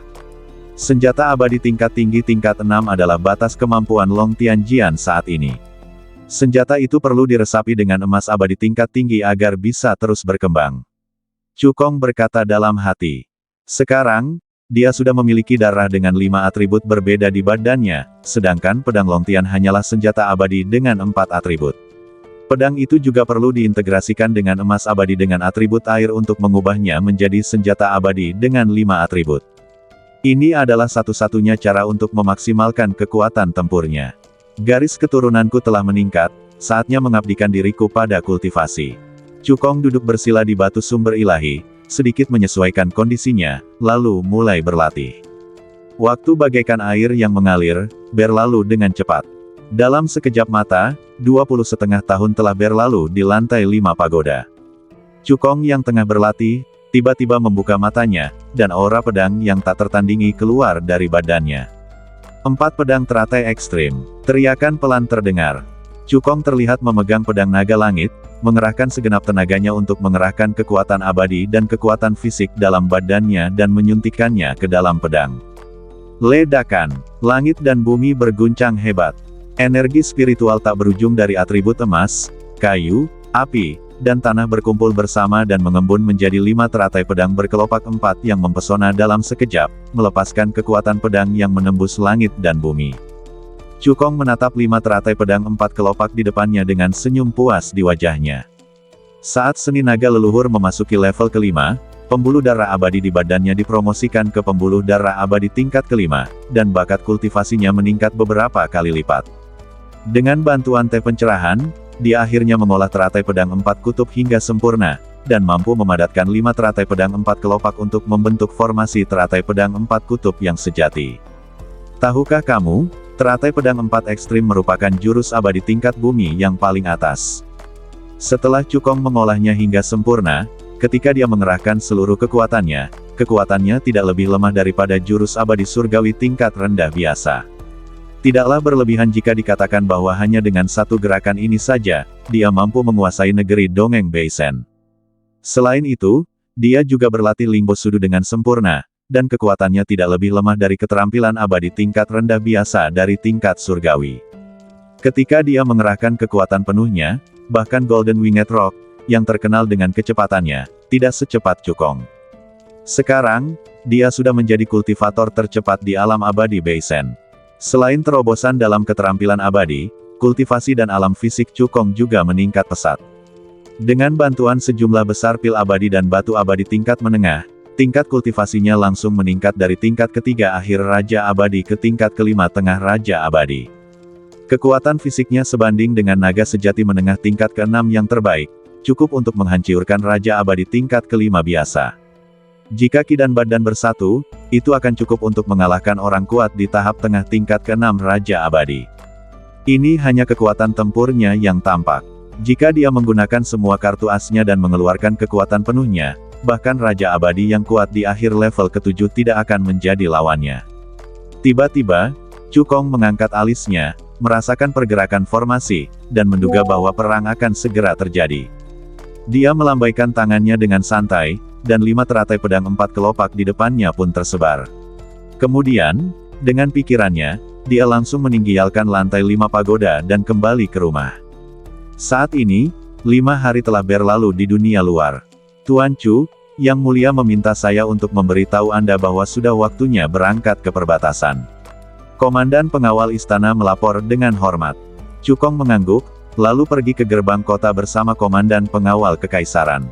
Senjata abadi tingkat tinggi tingkat 6 adalah batas kemampuan Long Tianjian saat ini. Senjata itu perlu diresapi dengan emas abadi tingkat tinggi agar bisa terus berkembang. Cukong berkata dalam hati. Sekarang, dia sudah memiliki darah dengan 5 atribut berbeda di badannya, sedangkan pedang Longtian hanyalah senjata abadi dengan 4 atribut. Pedang itu juga perlu diintegrasikan dengan emas abadi dengan atribut air untuk mengubahnya menjadi senjata abadi dengan 5 atribut. Ini adalah satu-satunya cara untuk memaksimalkan kekuatan tempurnya. Garis keturunanku telah meningkat, saatnya mengabdikan diriku pada kultivasi. Cukong duduk bersila di batu sumber ilahi, sedikit menyesuaikan kondisinya, lalu mulai berlatih. Waktu bagaikan air yang mengalir, berlalu dengan cepat. Dalam sekejap mata, 20,5 tahun telah berlalu di lantai 5 pagoda. Cukong yang tengah berlatih, tiba-tiba membuka matanya, dan aura pedang yang tak tertandingi keluar dari badannya. 4 pedang teratai ekstrim. Teriakan pelan terdengar. Cukong terlihat memegang pedang naga langit, mengerahkan segenap tenaganya untuk mengerahkan kekuatan abadi dan kekuatan fisik dalam badannya dan menyuntikkannya ke dalam pedang. Ledakan. Langit dan bumi berguncang hebat. Energi spiritual tak berujung dari atribut emas, kayu, api, dan tanah berkumpul bersama dan mengembun menjadi 5 teratai pedang berkelopak 4 yang mempesona dalam sekejap, melepaskan kekuatan pedang yang menembus langit dan bumi. Cukong menatap 5 teratai pedang 4 kelopak di depannya dengan senyum puas di wajahnya. Saat seni naga leluhur memasuki level kelima, pembuluh darah abadi di badannya dipromosikan ke pembuluh darah abadi tingkat kelima, dan bakat kultivasinya meningkat beberapa kali lipat. Dengan bantuan teh pencerahan, dia akhirnya mengolah teratai pedang 4 kutub hingga sempurna, dan mampu memadatkan 5 teratai pedang 4 kelopak untuk membentuk formasi teratai pedang 4 kutub yang sejati. Tahukah kamu, teratai pedang 4 ekstrim merupakan jurus abadi tingkat bumi yang paling atas. Setelah Cukong mengolahnya hingga sempurna, ketika dia mengerahkan seluruh kekuatannya tidak lebih lemah daripada jurus abadi surgawi tingkat rendah biasa. Tidaklah berlebihan jika dikatakan bahwa hanya dengan satu gerakan ini saja, dia mampu menguasai negeri Dongeng Beisen. Selain itu, dia juga berlatih Lingbo Sudu dengan sempurna, dan kekuatannya tidak lebih lemah dari keterampilan abadi tingkat rendah biasa dari tingkat surgawi. Ketika dia mengerahkan kekuatan penuhnya, bahkan Golden Winged Rock, yang terkenal dengan kecepatannya, tidak secepat Cukong. Sekarang, dia sudah menjadi kultivator tercepat di alam abadi Beisen. Selain terobosan dalam keterampilan abadi, kultivasi dan alam fisik Cukong juga meningkat pesat. Dengan bantuan sejumlah besar pil abadi dan batu abadi tingkat menengah, tingkat kultivasinya langsung meningkat dari tingkat ketiga akhir Raja Abadi ke tingkat kelima tengah Raja Abadi. Kekuatan fisiknya sebanding dengan naga sejati menengah tingkat ke-6 yang terbaik, cukup untuk menghancurkan Raja Abadi tingkat kelima biasa. Jika ki dan badan bersatu, itu akan cukup untuk mengalahkan orang kuat di tahap tengah tingkat ke-6 Raja Abadi. Ini hanya kekuatan tempurnya yang tampak. Jika dia menggunakan semua kartu asnya dan mengeluarkan kekuatan penuhnya, bahkan Raja Abadi yang kuat di akhir level ke-7 tidak akan menjadi lawannya. Tiba-tiba, Cukong mengangkat alisnya, merasakan pergerakan formasi, dan menduga bahwa perang akan segera terjadi. Dia melambaikan tangannya dengan santai, dan 5 teratai pedang 4 kelopak di depannya pun tersebar. Kemudian, dengan pikirannya, dia langsung meninggialkan lantai 5 pagoda dan kembali ke rumah. Saat ini, 5 hari telah berlalu di dunia luar. Tuan Chu, Yang Mulia meminta saya untuk memberitahu Anda bahwa sudah waktunya berangkat ke perbatasan. Komandan pengawal istana melapor dengan hormat. Chu Kong mengangguk, lalu pergi ke gerbang kota bersama komandan pengawal kekaisaran.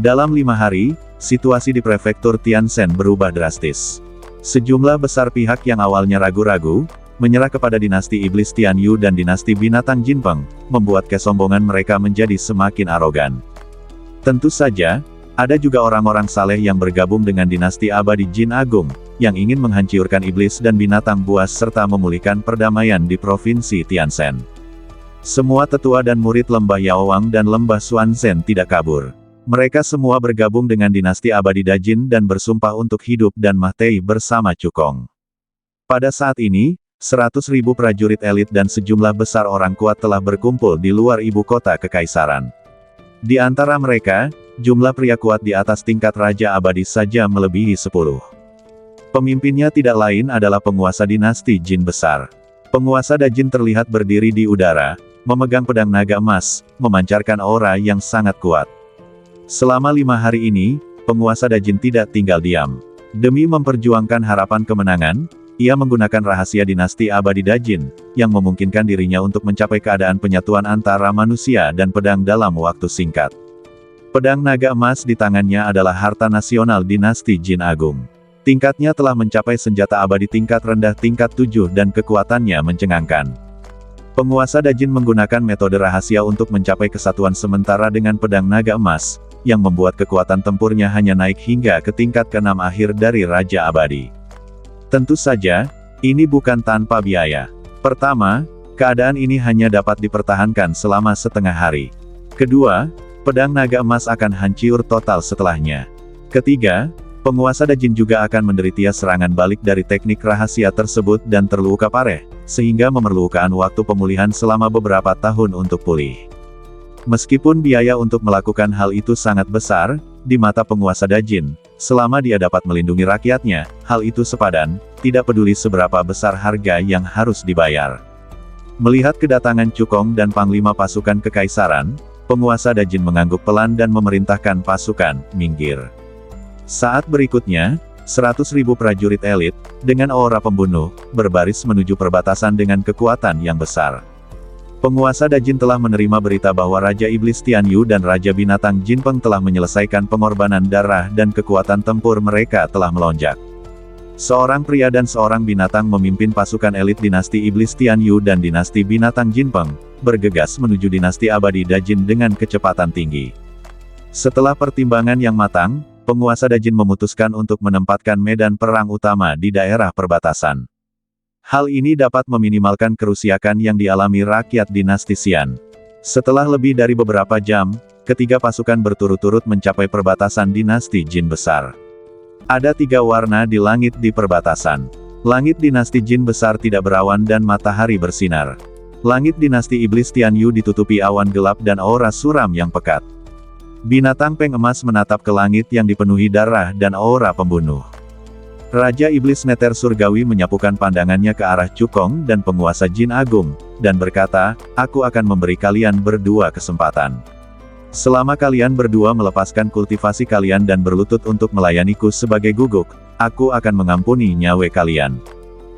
Dalam 5 hari, situasi di prefektur Tianzhen berubah drastis. Sejumlah besar pihak yang awalnya ragu-ragu, menyerah kepada dinasti iblis Tianyu dan dinasti binatang Jinpeng, membuat kesombongan mereka menjadi semakin arogan. Tentu saja, ada juga orang-orang saleh yang bergabung dengan dinasti abadi Jin Agung, yang ingin menghancurkan iblis dan binatang buas serta memulihkan perdamaian di provinsi Tianzhen. Semua tetua dan murid lembah Yaowang dan lembah Xuanzhen tidak kabur. Mereka semua bergabung dengan dinasti abadi Dajin dan bersumpah untuk hidup dan mati bersama Chu Kong. Pada saat ini, 100.000 prajurit elit dan sejumlah besar orang kuat telah berkumpul di luar ibu kota kekaisaran. Di antara mereka, jumlah pria kuat di atas tingkat Raja Abadi saja melebihi 10. Pemimpinnya tidak lain adalah penguasa dinasti Jin besar. Penguasa Dajin terlihat berdiri di udara, memegang pedang naga emas, memancarkan aura yang sangat kuat. Selama 5 hari ini, penguasa Dajin tidak tinggal diam. Demi memperjuangkan harapan kemenangan, ia menggunakan rahasia dinasti abadi Dajin, yang memungkinkan dirinya untuk mencapai keadaan penyatuan antara manusia dan pedang dalam waktu singkat. Pedang naga emas di tangannya adalah harta nasional dinasti Jin Agung. Tingkatnya telah mencapai senjata abadi tingkat rendah tingkat 7 dan kekuatannya mencengangkan. Penguasa Dajin menggunakan metode rahasia untuk mencapai kesatuan sementara dengan pedang naga emas, yang membuat kekuatan tempurnya hanya naik hingga ke tingkat ke-6 akhir dari Raja Abadi. Tentu saja, ini bukan tanpa biaya. Pertama, keadaan ini hanya dapat dipertahankan selama setengah hari. Kedua, pedang naga emas akan hancur total setelahnya. Ketiga, penguasa Dajin juga akan menderita serangan balik dari teknik rahasia tersebut dan terluka parah, sehingga memerlukan waktu pemulihan selama beberapa tahun untuk pulih. Meskipun biaya untuk melakukan hal itu sangat besar, di mata penguasa Dajin, selama dia dapat melindungi rakyatnya, hal itu sepadan, tidak peduli seberapa besar harga yang harus dibayar. Melihat kedatangan Chu Kong dan panglima pasukan kekaisaran, penguasa Dajin mengangguk pelan dan memerintahkan pasukan minggir. Saat berikutnya, 100.000 prajurit elit, dengan aura pembunuh, berbaris menuju perbatasan dengan kekuatan yang besar. Penguasa Dajin telah menerima berita bahwa Raja Iblis Tianyu dan Raja Binatang Jinpeng telah menyelesaikan pengorbanan darah dan kekuatan tempur mereka telah melonjak. Seorang pria dan seorang binatang memimpin pasukan elit dinasti Iblis Tianyu dan dinasti Binatang Jinpeng, bergegas menuju dinasti abadi Dajin dengan kecepatan tinggi. Setelah pertimbangan yang matang, penguasa Dajin memutuskan untuk menempatkan medan perang utama di daerah perbatasan. Hal ini dapat meminimalkan kerusakan yang dialami rakyat dinasti Xian. Setelah lebih dari beberapa jam, ketiga pasukan berturut-turut mencapai perbatasan dinasti Jin besar. Ada 3 warna di langit di perbatasan. Langit dinasti Jin besar tidak berawan dan matahari bersinar. Langit dinasti Iblis Tianyu ditutupi awan gelap dan aura suram yang pekat. Binatang Peng emas menatap ke langit yang dipenuhi darah dan aura pembunuh. Raja Iblis Neter Surgawi menyapukan pandangannya ke arah Chu Kong dan penguasa Jin Agung, dan berkata, "Aku akan memberi kalian berdua kesempatan. Selama kalian berdua melepaskan kultivasi kalian dan berlutut untuk melayaniku sebagai guguk, aku akan mengampuni nyawa kalian.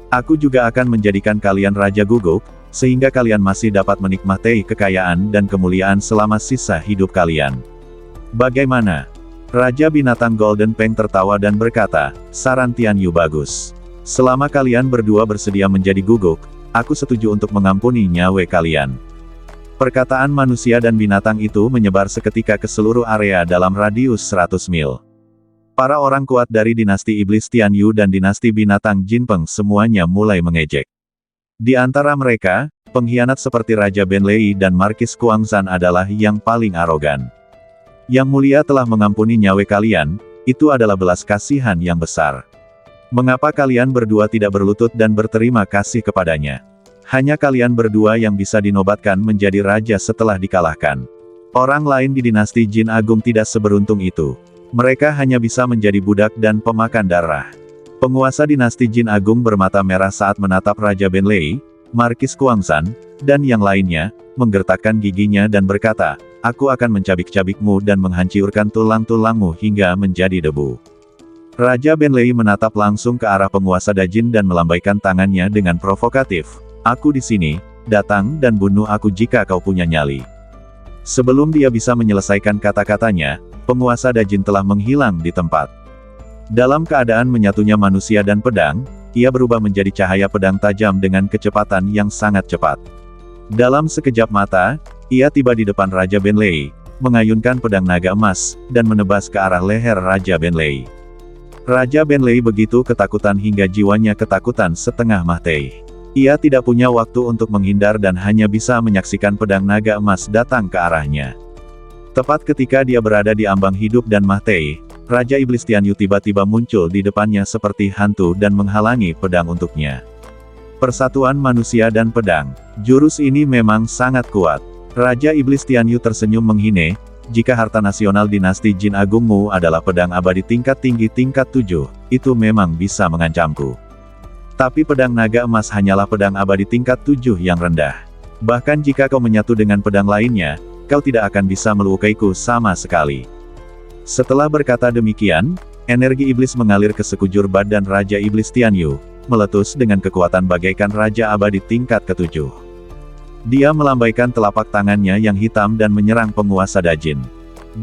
Aku juga akan menjadikan kalian Raja Guguk, sehingga kalian masih dapat menikmati kekayaan dan kemuliaan selama sisa hidup kalian. Bagaimana?" Raja Binatang Golden Peng tertawa dan berkata, "Saran Tianyu bagus. Selama kalian berdua bersedia menjadi guguk, aku setuju untuk mengampuni nyawa kalian." Perkataan manusia dan binatang itu menyebar seketika ke seluruh area dalam radius 100 mil. Para orang kuat dari dinasti Iblis Tianyu dan dinasti Binatang Jinpeng semuanya mulai mengejek. Di antara mereka, pengkhianat seperti Raja Benlei dan Markis Kuangzan adalah yang paling arogan. "Yang Mulia telah mengampuni nyawa kalian, itu adalah belas kasihan yang besar. Mengapa kalian berdua tidak berlutut dan berterima kasih kepadanya? Hanya kalian berdua yang bisa dinobatkan menjadi raja setelah dikalahkan. Orang lain di dinasti Jin Agung tidak seberuntung itu. Mereka hanya bisa menjadi budak dan pemakan darah. Penguasa dinasti Jin Agung bermata merah saat menatap Raja Benlei, Markis Kuangsan, dan yang lainnya, menggertakkan giginya dan berkata, "Aku akan mencabik-cabikmu dan menghancurkan tulang-tulangmu hingga menjadi debu." Raja Benlei menatap langsung ke arah penguasa Dajin dan melambaikan tangannya dengan provokatif. "Aku di sini, datang dan bunuh aku jika kau punya nyali." Sebelum dia bisa menyelesaikan kata-katanya, penguasa Dajin telah menghilang di tempat. Dalam keadaan menyatunya manusia dan pedang, ia berubah menjadi cahaya pedang tajam dengan kecepatan yang sangat cepat. Dalam sekejap mata, ia tiba di depan Raja Benlei, mengayunkan pedang naga emas, dan menebas ke arah leher Raja Benlei. Raja Benlei begitu ketakutan hingga jiwanya ketakutan setengah mati. Ia tidak punya waktu untuk menghindar dan hanya bisa menyaksikan pedang naga emas datang ke arahnya. Tepat ketika dia berada di ambang hidup dan mati, Raja Iblis Tianyu tiba-tiba muncul di depannya seperti hantu dan menghalangi pedang untuknya. Persatuan manusia dan pedang. Jurus ini memang sangat kuat. Raja Iblis Tianyu tersenyum menghine, "Jika harta nasional dinasti Jin Agungmu adalah pedang abadi tingkat tinggi tingkat 7, itu memang bisa mengancamku. Tapi pedang naga emas hanyalah pedang abadi tingkat 7 yang rendah. Bahkan jika kau menyatu dengan pedang lainnya, kau tidak akan bisa melukaiku sama sekali." Setelah berkata demikian, energi iblis mengalir ke sekujur badan Raja Iblis Tianyu, meletus dengan kekuatan bagaikan Raja Abadi tingkat ke-7. Dia melambaikan telapak tangannya yang hitam dan menyerang penguasa Dajin.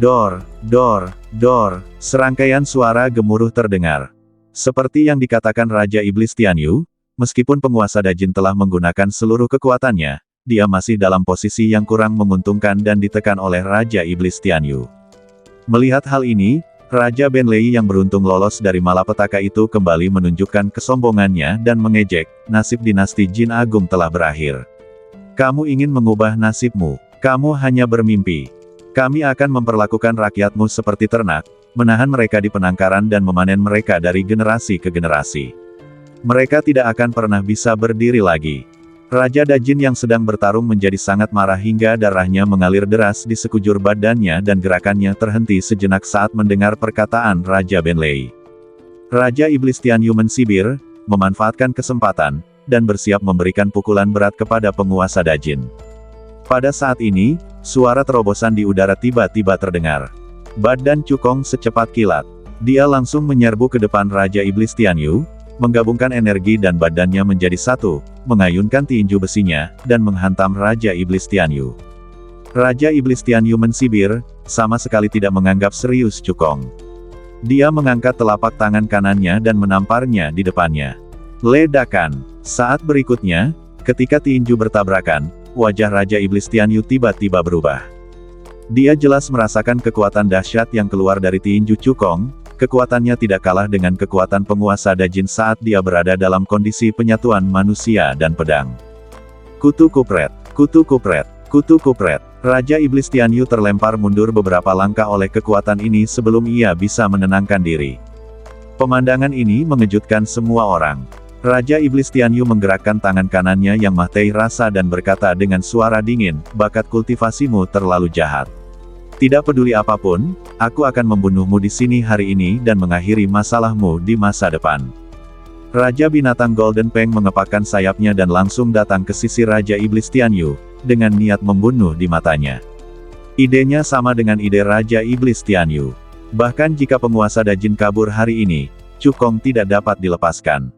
Dor, dor, dor, serangkaian suara gemuruh terdengar. Seperti yang dikatakan Raja Iblis Tianyu, meskipun penguasa Dajin telah menggunakan seluruh kekuatannya, dia masih dalam posisi yang kurang menguntungkan dan ditekan oleh Raja Iblis Tianyu. Melihat hal ini, Raja Benlei yang beruntung lolos dari malapetaka itu kembali menunjukkan kesombongannya dan mengejek, "Nasib dinasti Jin Agung telah berakhir. Kamu ingin mengubah nasibmu. Kamu hanya bermimpi. Kami akan memperlakukan rakyatmu seperti ternak, menahan mereka di penangkaran dan memanen mereka dari generasi ke generasi. Mereka tidak akan pernah bisa berdiri lagi." Raja Dajin yang sedang bertarung menjadi sangat marah hingga darahnya mengalir deras di sekujur badannya dan gerakannya terhenti sejenak saat mendengar perkataan Raja Benlei. Raja Iblis Tianyu mensibir, memanfaatkan kesempatan, dan bersiap memberikan pukulan berat kepada penguasa Dajin. Pada saat ini, suara terobosan di udara tiba-tiba terdengar. Badan Cukong secepat kilat. Dia langsung menyerbu ke depan Raja Iblis Tianyu, menggabungkan energi dan badannya menjadi satu, mengayunkan tinju besinya, dan menghantam Raja Iblis Tianyu. Raja Iblis Tianyu mensibir, sama sekali tidak menganggap serius Cukong. Dia mengangkat telapak tangan kanannya dan menamparnya di depannya. Ledakan. Saat berikutnya, ketika tinju bertabrakan, wajah Raja Iblis Tianyu tiba-tiba berubah. Dia jelas merasakan kekuatan dahsyat yang keluar dari tinju Cukong. Kekuatannya tidak kalah dengan kekuatan penguasa Dajin saat dia berada dalam kondisi penyatuan manusia dan pedang. Kutu kupret, kutu kupret, kutu kupret. Raja Iblis Tianyu terlempar mundur beberapa langkah oleh kekuatan ini sebelum ia bisa menenangkan diri. Pemandangan ini mengejutkan semua orang. Raja Iblis Tianyu menggerakkan tangan kanannya yang mahtai rasa dan berkata dengan suara dingin, "Bakat kultivasimu terlalu jahat. Tidak peduli apapun, aku akan membunuhmu di sini hari ini dan mengakhiri masalahmu di masa depan." Raja binatang Golden Peng mengepakkan sayapnya dan langsung datang ke sisi Raja Iblis Tianyu, dengan niat membunuh di matanya. Idenya sama dengan ide Raja Iblis Tianyu. Bahkan jika penguasa Dajin kabur hari ini, Cukong tidak dapat dilepaskan.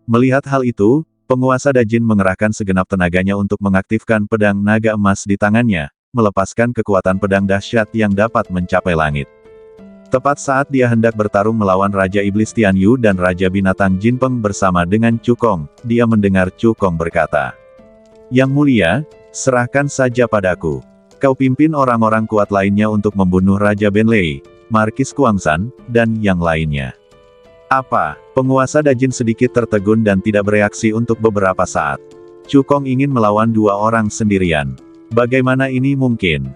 Melihat hal itu, penguasa Dajin mengerahkan segenap tenaganya untuk mengaktifkan pedang naga emas di tangannya, melepaskan kekuatan pedang dahsyat yang dapat mencapai langit. Tepat saat dia hendak bertarung melawan Raja Iblis Tianyu dan Raja Binatang Jinpeng bersama dengan Cukong, dia mendengar Cukong berkata, "Yang mulia, serahkan saja padaku. Kau pimpin orang-orang kuat lainnya untuk membunuh Raja Benlei, Markis Kuangsan, dan yang lainnya." Apa? Penguasa Dajin sedikit tertegun dan tidak bereaksi untuk beberapa saat. Cukong ingin melawan dua orang sendirian. Bagaimana ini mungkin?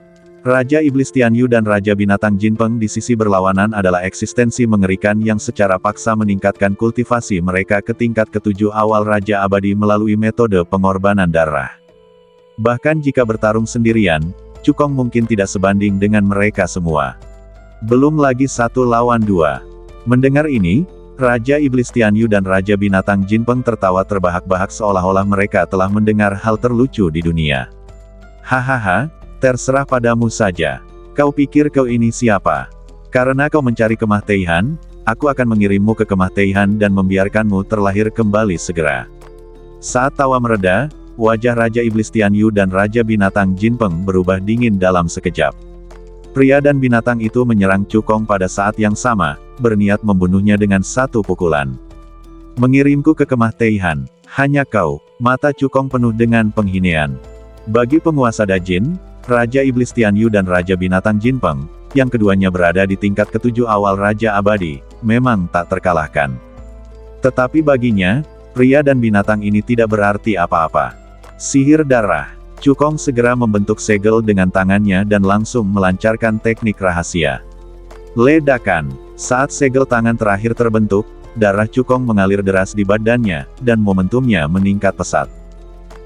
Raja Iblis Tianyu dan Raja Binatang Jinpeng di sisi berlawanan adalah eksistensi mengerikan yang secara paksa meningkatkan kultivasi mereka ke tingkat ketujuh awal Raja Abadi melalui metode pengorbanan darah. Bahkan jika bertarung sendirian, Cukong mungkin tidak sebanding dengan mereka semua. Belum lagi 1 lawan 2. Mendengar ini, Raja Iblis Tianyu dan Raja Binatang Jinpeng tertawa terbahak-bahak seolah-olah mereka telah mendengar hal terlucu di dunia. Hahaha, terserah padamu saja. Kau pikir kau ini siapa? Karena kau mencari Kemah Teihan, aku akan mengirimmu ke Kemah Teihan dan membiarkanmu terlahir kembali segera. Saat tawa mereda, wajah Raja Iblis Tianyu dan Raja Binatang Jinpeng berubah dingin dalam sekejap. Pria dan binatang itu menyerang Cukong pada saat yang sama, berniat membunuhnya dengan satu pukulan. Mengirimku ke Kemah Teihan, hanya kau. Mata Cukong penuh dengan penghinaan. Bagi penguasa Dajin, Raja Iblis Tianyu dan Raja Binatang Jinpeng, yang keduanya berada di tingkat ketujuh awal Raja Abadi, memang tak terkalahkan. Tetapi baginya, pria dan binatang ini tidak berarti apa-apa. Sihir darah. Cukong segera membentuk segel dengan tangannya dan langsung melancarkan teknik rahasia. Ledakan. Saat segel tangan terakhir terbentuk, darah Cukong mengalir deras di badannya, dan momentumnya meningkat pesat.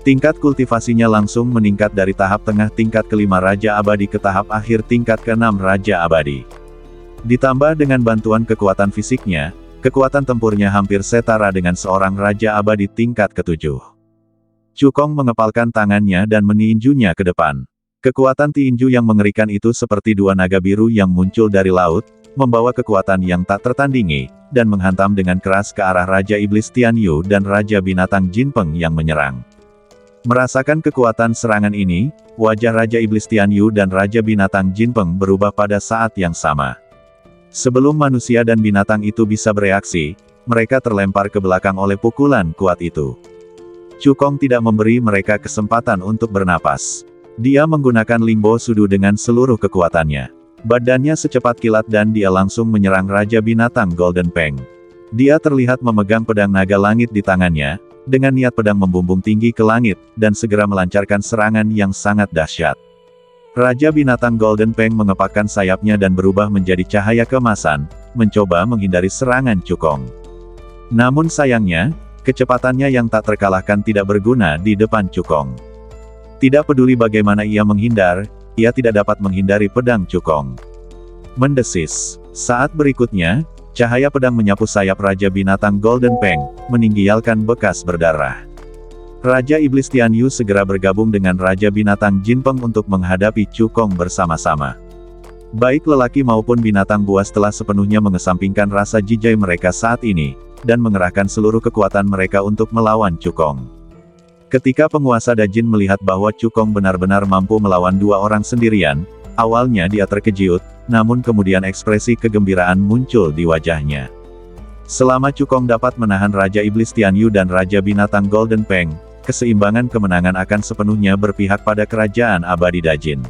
Tingkat kultivasinya langsung meningkat dari tahap tengah tingkat kelima Raja Abadi ke tahap akhir tingkat keenam Raja Abadi. Ditambah dengan bantuan kekuatan fisiknya, kekuatan tempurnya hampir setara dengan seorang Raja Abadi tingkat ketujuh. Cukong mengepalkan tangannya dan meninjunya ke depan. Kekuatan tinju yang mengerikan itu seperti dua naga biru yang muncul dari laut, membawa kekuatan yang tak tertandingi, dan menghantam dengan keras ke arah Raja Iblis Tianyu dan Raja Binatang Jinpeng yang menyerang. Merasakan kekuatan serangan ini, wajah Raja Iblis Tianyu dan Raja Binatang Jinpeng berubah pada saat yang sama. Sebelum manusia dan binatang itu bisa bereaksi, mereka terlempar ke belakang oleh pukulan kuat itu. Cukong tidak memberi mereka kesempatan untuk bernapas. Dia menggunakan Limbo Sudu dengan seluruh kekuatannya. Badannya secepat kilat dan dia langsung menyerang Raja Binatang Golden Peng. Dia terlihat memegang pedang naga langit di tangannya, dengan niat pedang membumbung tinggi ke langit, dan segera melancarkan serangan yang sangat dahsyat. Raja Binatang Golden Peng mengepakkan sayapnya dan berubah menjadi cahaya keemasan, mencoba menghindari serangan Cukong. Namun sayangnya, kecepatannya yang tak terkalahkan tidak berguna di depan Cukong. Tidak peduli bagaimana ia menghindar, ia tidak dapat menghindari pedang Cukong. Mendesis. Saat berikutnya, cahaya pedang menyapu sayap Raja Binatang Golden Peng, meninggalkan bekas berdarah. Raja Iblis Tianyu segera bergabung dengan Raja Binatang Jinpeng untuk menghadapi Cukong bersama-sama. Baik lelaki maupun binatang buas telah sepenuhnya mengesampingkan rasa jijai mereka saat ini, dan mengerahkan seluruh kekuatan mereka untuk melawan Cukong. Ketika penguasa Dajin melihat bahwa Cukong benar-benar mampu melawan dua orang sendirian, awalnya dia terkejut, namun kemudian ekspresi kegembiraan muncul di wajahnya. Selama Cukong dapat menahan Raja Iblis Tianyu dan Raja Binatang Golden Peng, keseimbangan kemenangan akan sepenuhnya berpihak pada Kerajaan Abadi Dajin.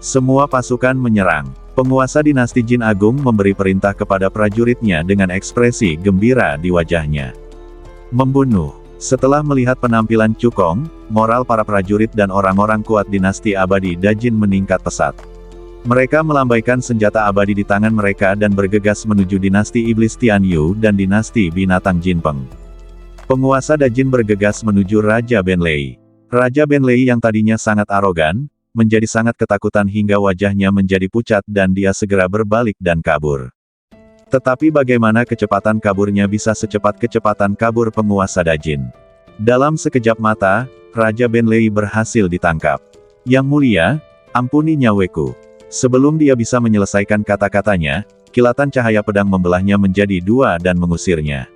Semua pasukan menyerang. Penguasa dinasti Jin Agung memberi perintah kepada prajuritnya dengan ekspresi gembira di wajahnya. Membunuh. Setelah melihat penampilan Cukong, moral para prajurit dan orang-orang kuat dinasti Abadi Dajin meningkat pesat. Mereka melambaikan senjata abadi di tangan mereka dan bergegas menuju dinasti Iblis Tianyu dan dinasti Binatang Jinpeng. Penguasa Dajin bergegas menuju Raja Benlei. Raja Benlei yang tadinya sangat arogan, menjadi sangat ketakutan hingga wajahnya menjadi pucat dan dia segera berbalik dan kabur. Tetapi bagaimana kecepatan kaburnya bisa secepat kecepatan kabur penguasa Dajin? Dalam sekejap mata, Raja Benlei berhasil ditangkap. Yang mulia, ampuni nyawaku. Sebelum dia bisa menyelesaikan kata-katanya, kilatan cahaya pedang membelahnya menjadi dua dan mengusirnya.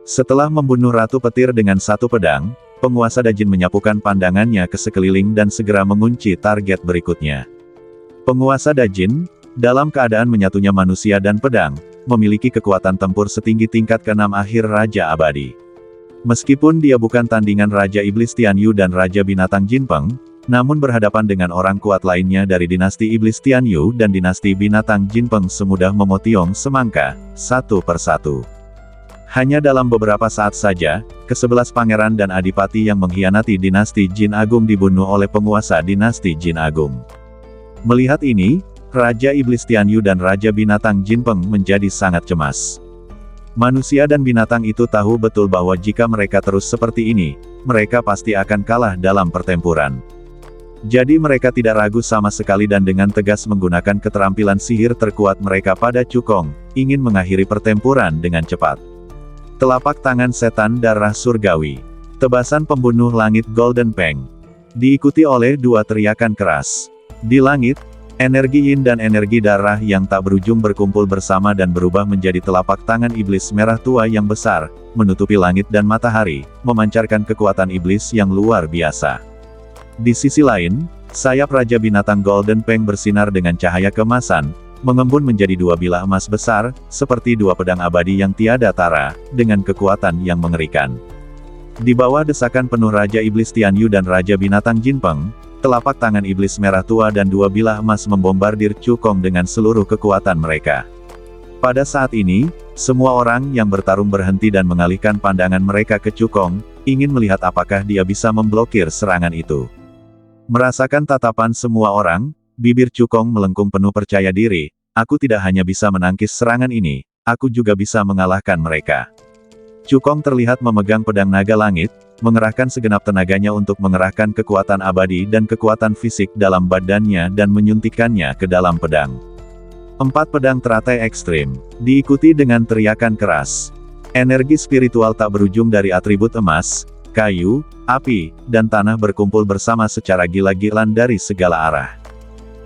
Setelah membunuh Ratu Petir dengan satu pedang, penguasa Dajin menyapukan pandangannya ke sekeliling dan segera mengunci target berikutnya. Penguasa Dajin, dalam keadaan menyatunya manusia dan pedang, memiliki kekuatan tempur setinggi tingkat ke-6 akhir Raja Abadi. Meskipun dia bukan tandingan Raja Iblis Tianyu dan Raja Binatang Jinpeng, namun berhadapan dengan orang kuat lainnya dari dinasti Iblis Tianyu dan dinasti Binatang Jinpeng semudah memotiong semangka, satu persatu. Hanya dalam beberapa saat saja, ke-11 pangeran dan adipati yang mengkhianati dinasti Jin Agung dibunuh oleh penguasa dinasti Jin Agung. Melihat ini, Raja Iblis Tianyu dan Raja Binatang Jinpeng menjadi sangat cemas. Manusia dan binatang itu tahu betul bahwa jika mereka terus seperti ini, mereka pasti akan kalah dalam pertempuran. Jadi mereka tidak ragu sama sekali dan dengan tegas menggunakan keterampilan sihir terkuat mereka pada Cukong, ingin mengakhiri pertempuran dengan cepat. Telapak tangan setan darah surgawi. Tebasan pembunuh langit Golden Peng. Diikuti oleh dua teriakan keras. Di langit, energi yin dan energi darah yang tak berujung berkumpul bersama dan berubah menjadi telapak tangan iblis merah tua yang besar, menutupi langit dan matahari, memancarkan kekuatan iblis yang luar biasa. Di sisi lain, sayap Raja Binatang Golden Peng bersinar dengan cahaya keemasan, mengembun menjadi dua bilah emas besar, seperti dua pedang abadi yang tiada tara, dengan kekuatan yang mengerikan. Di bawah desakan penuh Raja Iblis Tianyu dan Raja Binatang Jinpeng, telapak tangan iblis merah tua dan dua bilah emas membombardir Cukong dengan seluruh kekuatan mereka. Pada saat ini, semua orang yang bertarung berhenti dan mengalihkan pandangan mereka ke Cukong, ingin melihat apakah dia bisa memblokir serangan itu. Merasakan tatapan semua orang, bibir Cukong melengkung penuh percaya diri, aku tidak hanya bisa menangkis serangan ini, aku juga bisa mengalahkan mereka. Cukong terlihat memegang pedang naga langit, mengerahkan segenap tenaganya untuk mengerahkan kekuatan abadi dan kekuatan fisik dalam badannya dan menyuntikkannya ke dalam pedang. 4 pedang teratai ekstrim, diikuti dengan teriakan keras. Energi spiritual tak berujung dari atribut emas, kayu, api, dan tanah berkumpul bersama secara gila-gilaan dari segala arah.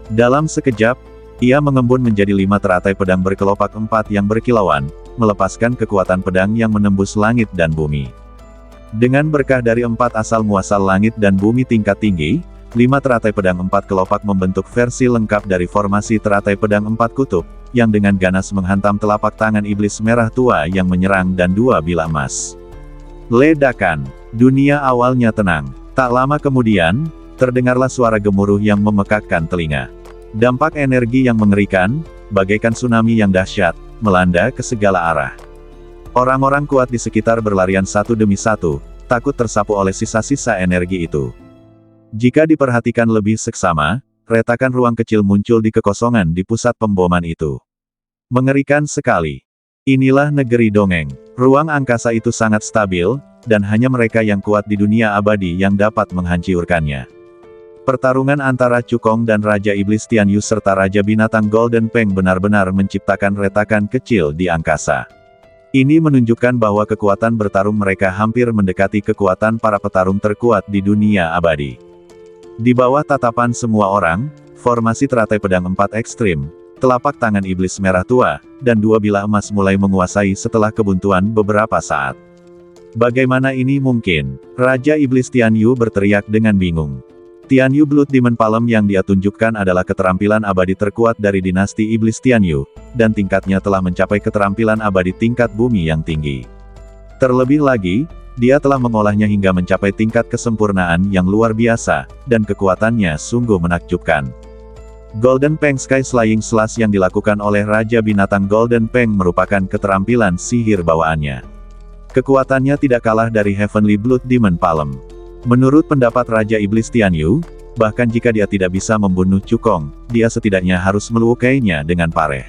Dalam sekejap, ia mengembun menjadi 5 teratai pedang berkelopak 4 yang berkilauan, melepaskan kekuatan pedang yang menembus langit dan bumi. Dengan berkah dari 4 asal muasal langit dan bumi tingkat tinggi, 5 teratai pedang 4 kelopak membentuk versi lengkap dari formasi teratai pedang 4 kutub, yang dengan ganas menghantam telapak tangan iblis merah tua yang menyerang dan 2 bilah emas. Ledakan. Dunia awalnya tenang. Tak lama kemudian, terdengarlah suara gemuruh yang memekakkan telinga. Dampak energi yang mengerikan, bagaikan tsunami yang dahsyat, melanda ke segala arah. Orang-orang kuat di sekitar berlarian satu demi satu, takut tersapu oleh sisa-sisa energi itu. Jika diperhatikan lebih seksama, retakan ruang kecil muncul di kekosongan di pusat pemboman itu. Mengerikan sekali. Inilah negeri dongeng. Ruang angkasa itu sangat stabil, dan hanya mereka yang kuat di dunia abadi yang dapat menghancurkannya. Pertarungan antara Cukong dan Raja Iblis Tianyu serta Raja Binatang Golden Peng benar-benar menciptakan retakan kecil di angkasa. Ini menunjukkan bahwa kekuatan bertarung mereka hampir mendekati kekuatan para petarung terkuat di dunia abadi. Di bawah tatapan semua orang, formasi teratai pedang 4 ekstrim, telapak tangan iblis merah tua, dan 2 bilah emas mulai menguasai setelah kebuntuan beberapa saat. Bagaimana ini mungkin? Raja Iblis Tianyu berteriak dengan bingung. Tianyu Blood Demon Palm yang dia tunjukkan adalah keterampilan abadi terkuat dari dinasti Iblis Tianyu, dan tingkatnya telah mencapai keterampilan abadi tingkat bumi yang tinggi. Terlebih lagi, dia telah mengolahnya hingga mencapai tingkat kesempurnaan yang luar biasa, dan kekuatannya sungguh menakjubkan. Golden Peng Sky Slaying Slash yang dilakukan oleh Raja Binatang Golden Peng merupakan keterampilan sihir bawaannya. Kekuatannya tidak kalah dari Heavenly Blood Demon Palm. Menurut pendapat Raja Iblis Tianyu, bahkan jika dia tidak bisa membunuh Cukong, dia setidaknya harus melukainya dengan pareh.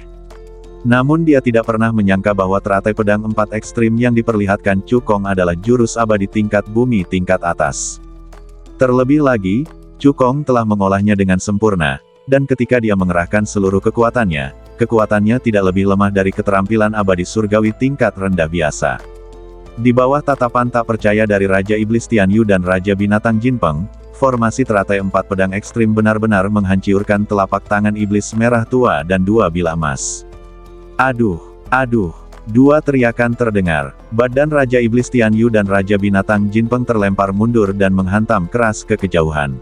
Namun dia tidak pernah menyangka bahwa teratai pedang 4 ekstrim yang diperlihatkan Cukong adalah jurus abadi tingkat bumi tingkat atas. Terlebih lagi, Cukong telah mengolahnya dengan sempurna, dan ketika dia mengerahkan seluruh kekuatannya tidak lebih lemah dari keterampilan abadi surgawi tingkat rendah biasa. Di bawah tatapan tak percaya dari Raja Iblis Tianyu dan Raja Binatang Jinpeng, formasi teratai 4 pedang ekstrim benar-benar menghancurkan telapak tangan iblis merah tua dan 2 bilah emas. Aduh, aduh, 2 teriakan terdengar. Badan Raja Iblis Tianyu dan Raja Binatang Jinpeng terlempar mundur dan menghantam keras ke kejauhan.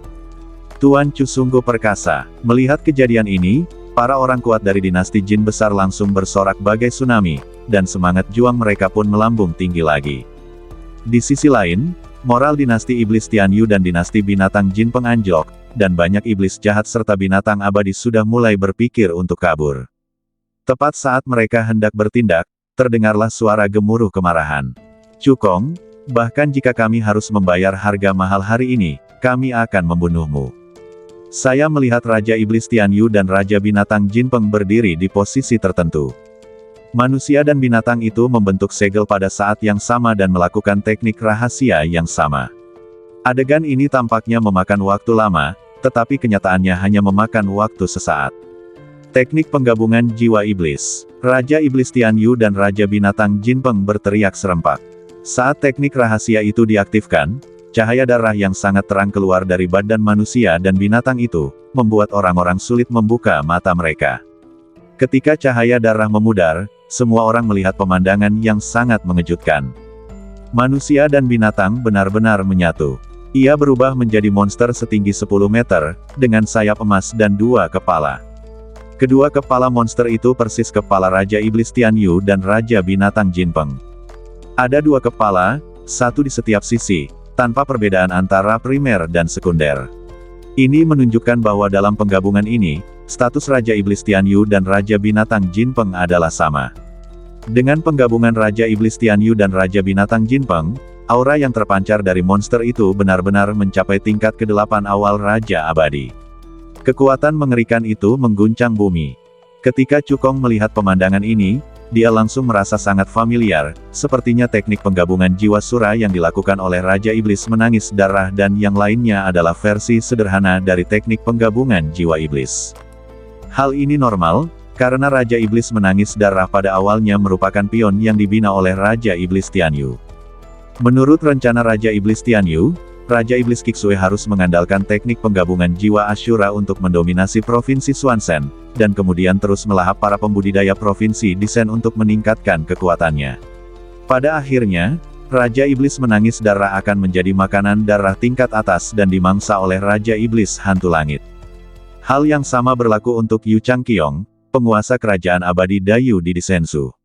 Tuan Chu sungguh perkasa. Melihat kejadian ini, para orang kuat dari dinasti Jin besar langsung bersorak bagai tsunami, dan semangat juang mereka pun melambung tinggi lagi. Di sisi lain, moral dinasti Iblis Tianyu dan dinasti Binatang Jinpeng anjlok, dan banyak iblis jahat serta binatang abadi sudah mulai berpikir untuk kabur. Tepat saat mereka hendak bertindak, terdengarlah suara gemuruh kemarahan. Cukong, bahkan jika kami harus membayar harga mahal hari ini, kami akan membunuhmu. Saya melihat Raja Iblis Tianyu dan Raja Binatang Jinpeng berdiri di posisi tertentu. Manusia dan binatang itu membentuk segel pada saat yang sama dan melakukan teknik rahasia yang sama. Adegan ini tampaknya memakan waktu lama, tetapi kenyataannya hanya memakan waktu sesaat. Teknik penggabungan jiwa iblis. Raja Iblis Tianyu dan Raja Binatang Jinpeng berteriak serempak. Saat teknik rahasia itu diaktifkan, cahaya darah yang sangat terang keluar dari badan manusia dan binatang itu, membuat orang-orang sulit membuka mata mereka. Ketika cahaya darah memudar, semua orang melihat pemandangan yang sangat mengejutkan. Manusia dan binatang benar-benar menyatu. Ia berubah menjadi monster setinggi 10 meter, dengan sayap emas dan 2 kepala. Kedua kepala monster itu persis kepala Raja Iblis Tianyu dan Raja Binatang Jinpeng. Ada 2 kepala, satu di setiap sisi, tanpa perbedaan antara primer dan sekunder. Ini menunjukkan bahwa dalam penggabungan ini, status Raja Iblis Tianyu dan Raja Binatang Jinpeng adalah sama. Dengan penggabungan Raja Iblis Tianyu dan Raja Binatang Jinpeng, aura yang terpancar dari monster itu benar-benar mencapai tingkat ke-8 awal Raja Abadi. Kekuatan mengerikan itu mengguncang bumi. Ketika Cukong melihat pemandangan ini, dia langsung merasa sangat familiar, sepertinya teknik penggabungan jiwa sura yang dilakukan oleh Raja Iblis menangis darah dan yang lainnya adalah versi sederhana dari teknik penggabungan jiwa iblis. Hal ini normal, karena Raja Iblis menangis darah pada awalnya merupakan pion yang dibina oleh Raja Iblis Tianyu. Menurut rencana Raja Iblis Tianyu, Raja Iblis Kixue harus mengandalkan teknik penggabungan jiwa Ashura untuk mendominasi Provinsi Swansen, dan kemudian terus melahap para pembudidaya Provinsi Disen untuk meningkatkan kekuatannya. Pada akhirnya, Raja Iblis menangis darah akan menjadi makanan darah tingkat atas dan dimangsa oleh Raja Iblis Hantu Langit. Hal yang sama berlaku untuk Yu Changqiong, penguasa kerajaan abadi Dayu di Disensu.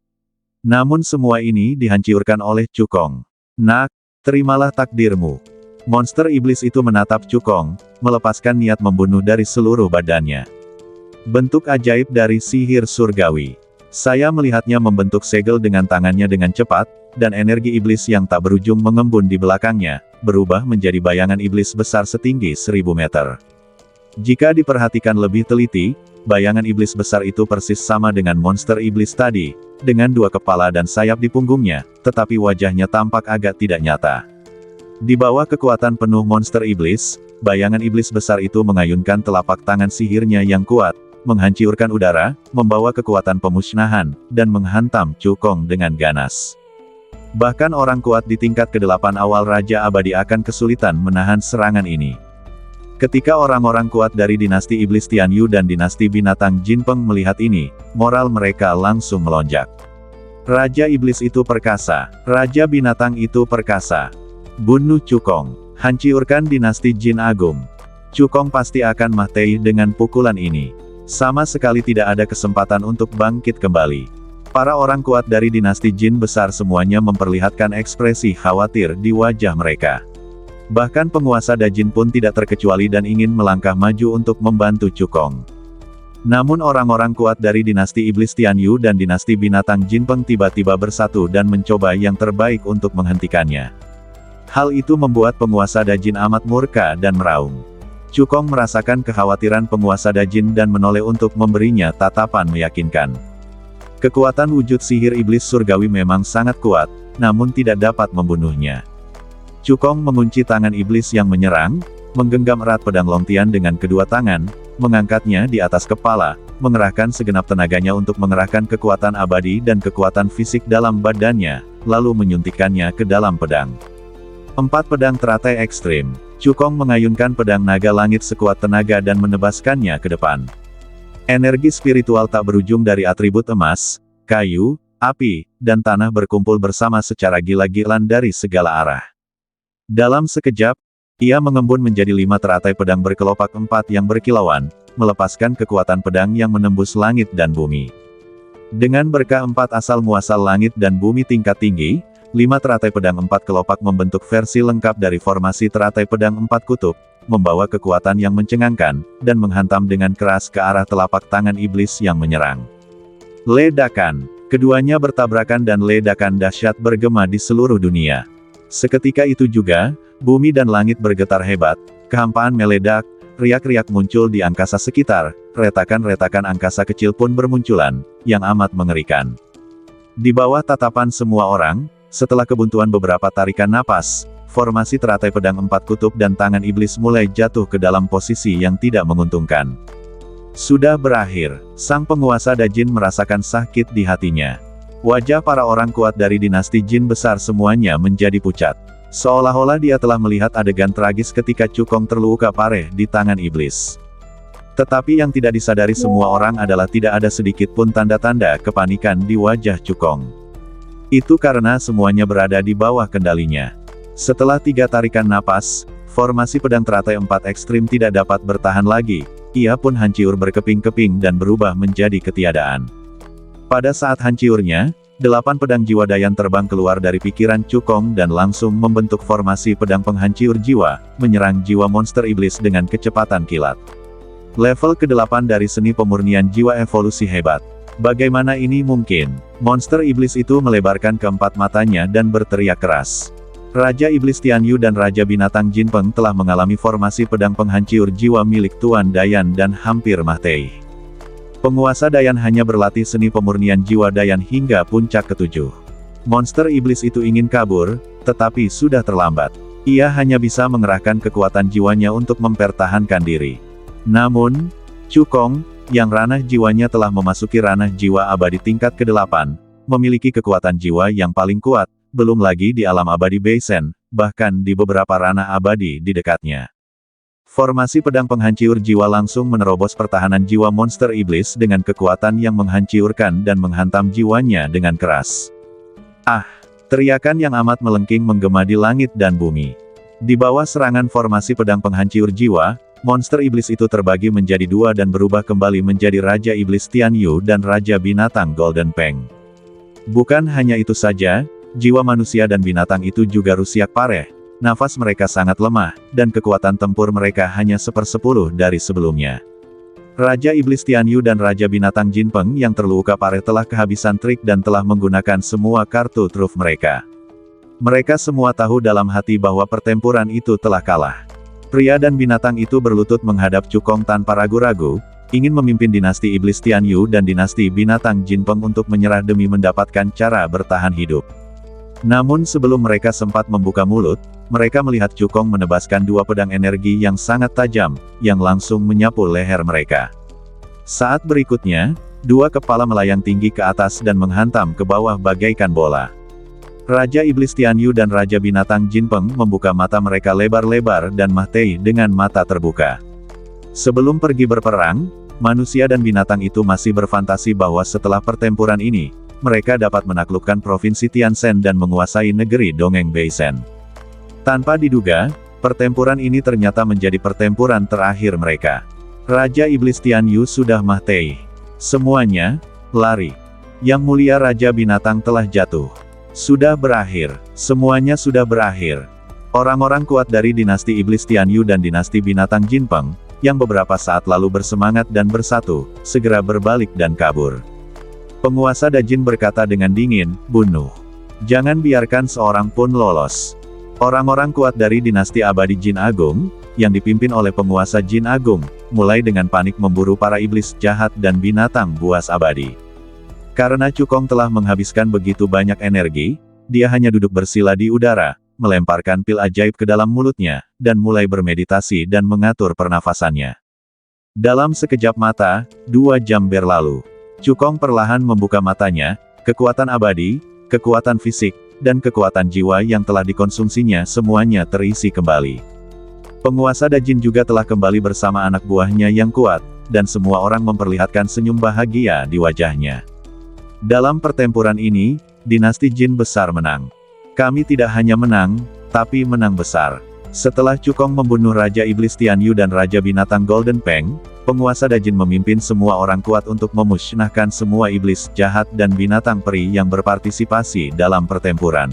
Namun semua ini dihancurkan oleh Cukong. Nak, terimalah takdirmu. Monster iblis itu menatap Cukong, melepaskan niat membunuh dari seluruh badannya. Bentuk ajaib dari sihir surgawi. Saya melihatnya membentuk segel dengan tangannya dengan cepat, dan energi iblis yang tak berujung mengembun di belakangnya, berubah menjadi bayangan iblis besar setinggi 1000 meter. Jika diperhatikan lebih teliti, bayangan iblis besar itu persis sama dengan monster iblis tadi, dengan 2 kepala dan sayap di punggungnya, tetapi wajahnya tampak agak tidak nyata. Di bawah kekuatan penuh monster iblis, bayangan iblis besar itu mengayunkan telapak tangan sihirnya yang kuat, menghancurkan udara, membawa kekuatan pemusnahan, dan menghantam Cukong dengan ganas. Bahkan orang kuat di tingkat ke-8 awal Raja Abadi akan kesulitan menahan serangan ini. Ketika orang-orang kuat dari dinasti Iblis Tianyu dan dinasti Binatang Jinpeng melihat ini, moral mereka langsung melonjak. Raja Iblis itu perkasa, Raja Binatang itu perkasa. Bunuh Cukong, hancurkan dinasti Jin Agung. Cukong pasti akan mati dengan pukulan ini. Sama sekali tidak ada kesempatan untuk bangkit kembali. Para orang kuat dari dinasti Jin besar semuanya memperlihatkan ekspresi khawatir di wajah mereka. Bahkan penguasa Dajin pun tidak terkecuali dan ingin melangkah maju untuk membantu Cukong. Namun orang-orang kuat dari dinasti Iblis Tianyu dan dinasti Binatang Jinpeng tiba-tiba bersatu dan mencoba yang terbaik untuk menghentikannya. Hal itu membuat penguasa Dajin amat murka dan meraung. Cukong merasakan kekhawatiran penguasa Dajin dan menoleh untuk memberinya tatapan meyakinkan. Kekuatan wujud sihir iblis surgawi memang sangat kuat, namun tidak dapat membunuhnya. Cukong mengunci tangan iblis yang menyerang, menggenggam erat pedang Longtian dengan kedua tangan, mengangkatnya di atas kepala, mengerahkan segenap tenaganya untuk mengerahkan kekuatan abadi dan kekuatan fisik dalam badannya, lalu menyuntikkannya ke dalam pedang. 4 pedang teratai ekstrim. Cukong mengayunkan pedang naga langit sekuat tenaga dan menebaskannya ke depan. Energi spiritual tak berujung dari atribut emas, kayu, api, dan tanah berkumpul bersama secara gila-gilaan dari segala arah. Dalam sekejap, ia mengembun menjadi 5 teratai pedang berkelopak 4 yang berkilauan, melepaskan kekuatan pedang yang menembus langit dan bumi. Dengan berkah 4 asal muasal langit dan bumi tingkat tinggi, 5 teratai pedang 4 kelopak membentuk versi lengkap dari formasi teratai pedang 4 kutub, membawa kekuatan yang mencengangkan, dan menghantam dengan keras ke arah telapak tangan iblis yang menyerang. Ledakan. Keduanya bertabrakan dan ledakan dahsyat bergema di seluruh dunia. Seketika itu juga, bumi dan langit bergetar hebat, kehampaan meledak, riak-riak muncul di angkasa sekitar, retakan-retakan angkasa kecil pun bermunculan, yang amat mengerikan. Di bawah tatapan semua orang, setelah kebuntuan beberapa tarikan napas, formasi teratai pedang 4 kutub dan tangan iblis mulai jatuh ke dalam posisi yang tidak menguntungkan. Sudah berakhir, sang penguasa Dajin merasakan sakit di hatinya. Wajah para orang kuat dari dinasti Jin besar semuanya menjadi pucat. Seolah-olah dia telah melihat adegan tragis ketika Cukong terluka parah di tangan iblis. Tetapi yang tidak disadari semua orang adalah tidak ada sedikit pun tanda-tanda kepanikan di wajah Cukong. Itu karena semuanya berada di bawah kendalinya. Setelah 3 tarikan napas, formasi pedang teratai 4 ekstrim tidak dapat bertahan lagi, ia pun hancur berkeping-keping dan berubah menjadi ketiadaan. Pada saat hancurnya, 8 pedang jiwa Dayan terbang keluar dari pikiran Cukong dan langsung membentuk formasi pedang penghancur jiwa, menyerang jiwa monster iblis dengan kecepatan kilat. Level ke-8 dari seni pemurnian jiwa evolusi hebat. Bagaimana ini mungkin? Monster iblis itu melebarkan keempat matanya dan berteriak keras. Raja Iblis Tianyu dan Raja Binatang Jinpeng telah mengalami formasi pedang penghancur jiwa milik Tuan Dayan dan hampir mati. Penguasa Dayan hanya berlatih seni pemurnian jiwa Dayan hingga puncak ke-7. Monster iblis itu ingin kabur, tetapi sudah terlambat. Ia hanya bisa mengerahkan kekuatan jiwanya untuk mempertahankan diri. Namun, Cukong, yang ranah jiwanya telah memasuki ranah jiwa abadi tingkat ke-8, memiliki kekuatan jiwa yang paling kuat, belum lagi di alam abadi Beisen, bahkan di beberapa ranah abadi di dekatnya. Formasi pedang penghancur jiwa langsung menerobos pertahanan jiwa monster iblis dengan kekuatan yang menghancurkan dan menghantam jiwanya dengan keras. Ah! Teriakan yang amat melengking menggema di langit dan bumi. Di bawah serangan formasi pedang penghancur jiwa, monster iblis itu terbagi menjadi 2 dan berubah kembali menjadi Raja Iblis Tianyu dan Raja Binatang Golden Peng. Bukan hanya itu saja, jiwa manusia dan binatang itu juga rusak parah, nafas mereka sangat lemah, dan kekuatan tempur mereka hanya 1/10 dari sebelumnya. Raja Iblis Tianyu dan Raja Binatang Jinpeng yang terluka parah telah kehabisan trik dan telah menggunakan semua kartu truf mereka. Mereka semua tahu dalam hati bahwa pertempuran itu telah kalah. Pria dan binatang itu berlutut menghadap Cukong tanpa ragu-ragu, ingin memimpin dinasti Iblis Tianyu dan dinasti Binatang Jinpeng untuk menyerah demi mendapatkan cara bertahan hidup. Namun sebelum mereka sempat membuka mulut, mereka melihat Cukong menebaskan 2 pedang energi yang sangat tajam, yang langsung menyapu leher mereka. Saat berikutnya, 2 kepala melayang tinggi ke atas dan menghantam ke bawah bagaikan bola. Raja Iblis Tianyu dan Raja Binatang Jinpeng membuka mata mereka lebar-lebar dan mati dengan mata terbuka. Sebelum pergi berperang, manusia dan binatang itu masih berfantasi bahwa setelah pertempuran ini, mereka dapat menaklukkan provinsi Tianzhen dan menguasai negeri dongeng Beisen. Tanpa diduga, pertempuran ini ternyata menjadi pertempuran terakhir mereka. Raja Iblis Tianyu sudah mati. Semuanya, lari. Yang mulia Raja Binatang telah jatuh. Sudah berakhir. Semuanya sudah berakhir. Orang-orang kuat dari dinasti Iblis Tianyu dan dinasti Binatang Jinpeng, yang beberapa saat lalu bersemangat dan bersatu, segera berbalik dan kabur. Penguasa Dajin berkata dengan dingin, "Bunuh. Jangan biarkan seorang pun lolos." Orang-orang kuat dari dinasti abadi Jin Agung, yang dipimpin oleh penguasa Jin Agung, mulai dengan panik memburu para iblis jahat dan binatang buas abadi. Karena Cukong telah menghabiskan begitu banyak energi, dia hanya duduk bersila di udara, melemparkan pil ajaib ke dalam mulutnya, dan mulai bermeditasi dan mengatur pernafasannya. Dalam sekejap mata, 2 jam berlalu. Cukong perlahan membuka matanya, kekuatan abadi, kekuatan fisik, dan kekuatan jiwa yang telah dikonsumsinya semuanya terisi kembali. Penguasa Dajin juga telah kembali bersama anak buahnya yang kuat, dan semua orang memperlihatkan senyum bahagia di wajahnya. Dalam pertempuran ini, dinasti Jin besar menang. Kami tidak hanya menang, tapi menang besar. Setelah Cukong membunuh Raja Iblis Tianyu dan Raja Binatang Golden Peng, penguasa Dajin memimpin semua orang kuat untuk memusnahkan semua iblis jahat dan binatang peri yang berpartisipasi dalam pertempuran.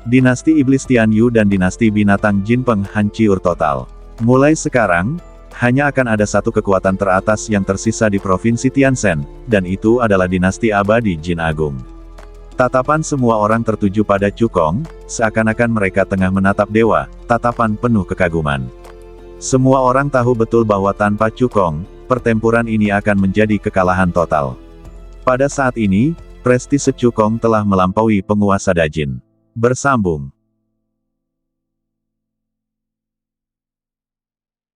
Dinasti Iblis Tianyu dan dinasti Binatang Jinpeng hancur total. Mulai sekarang, hanya akan ada satu kekuatan teratas yang tersisa di provinsi Tianzhen, dan itu adalah dinasti abadi Jin Agung. Tatapan semua orang tertuju pada Cukong, seakan-akan mereka tengah menatap dewa, tatapan penuh kekaguman. Semua orang tahu betul bahwa tanpa Cukong, pertempuran ini akan menjadi kekalahan total. Pada saat ini, prestise Cukong telah melampaui penguasa Dajin. Bersambung.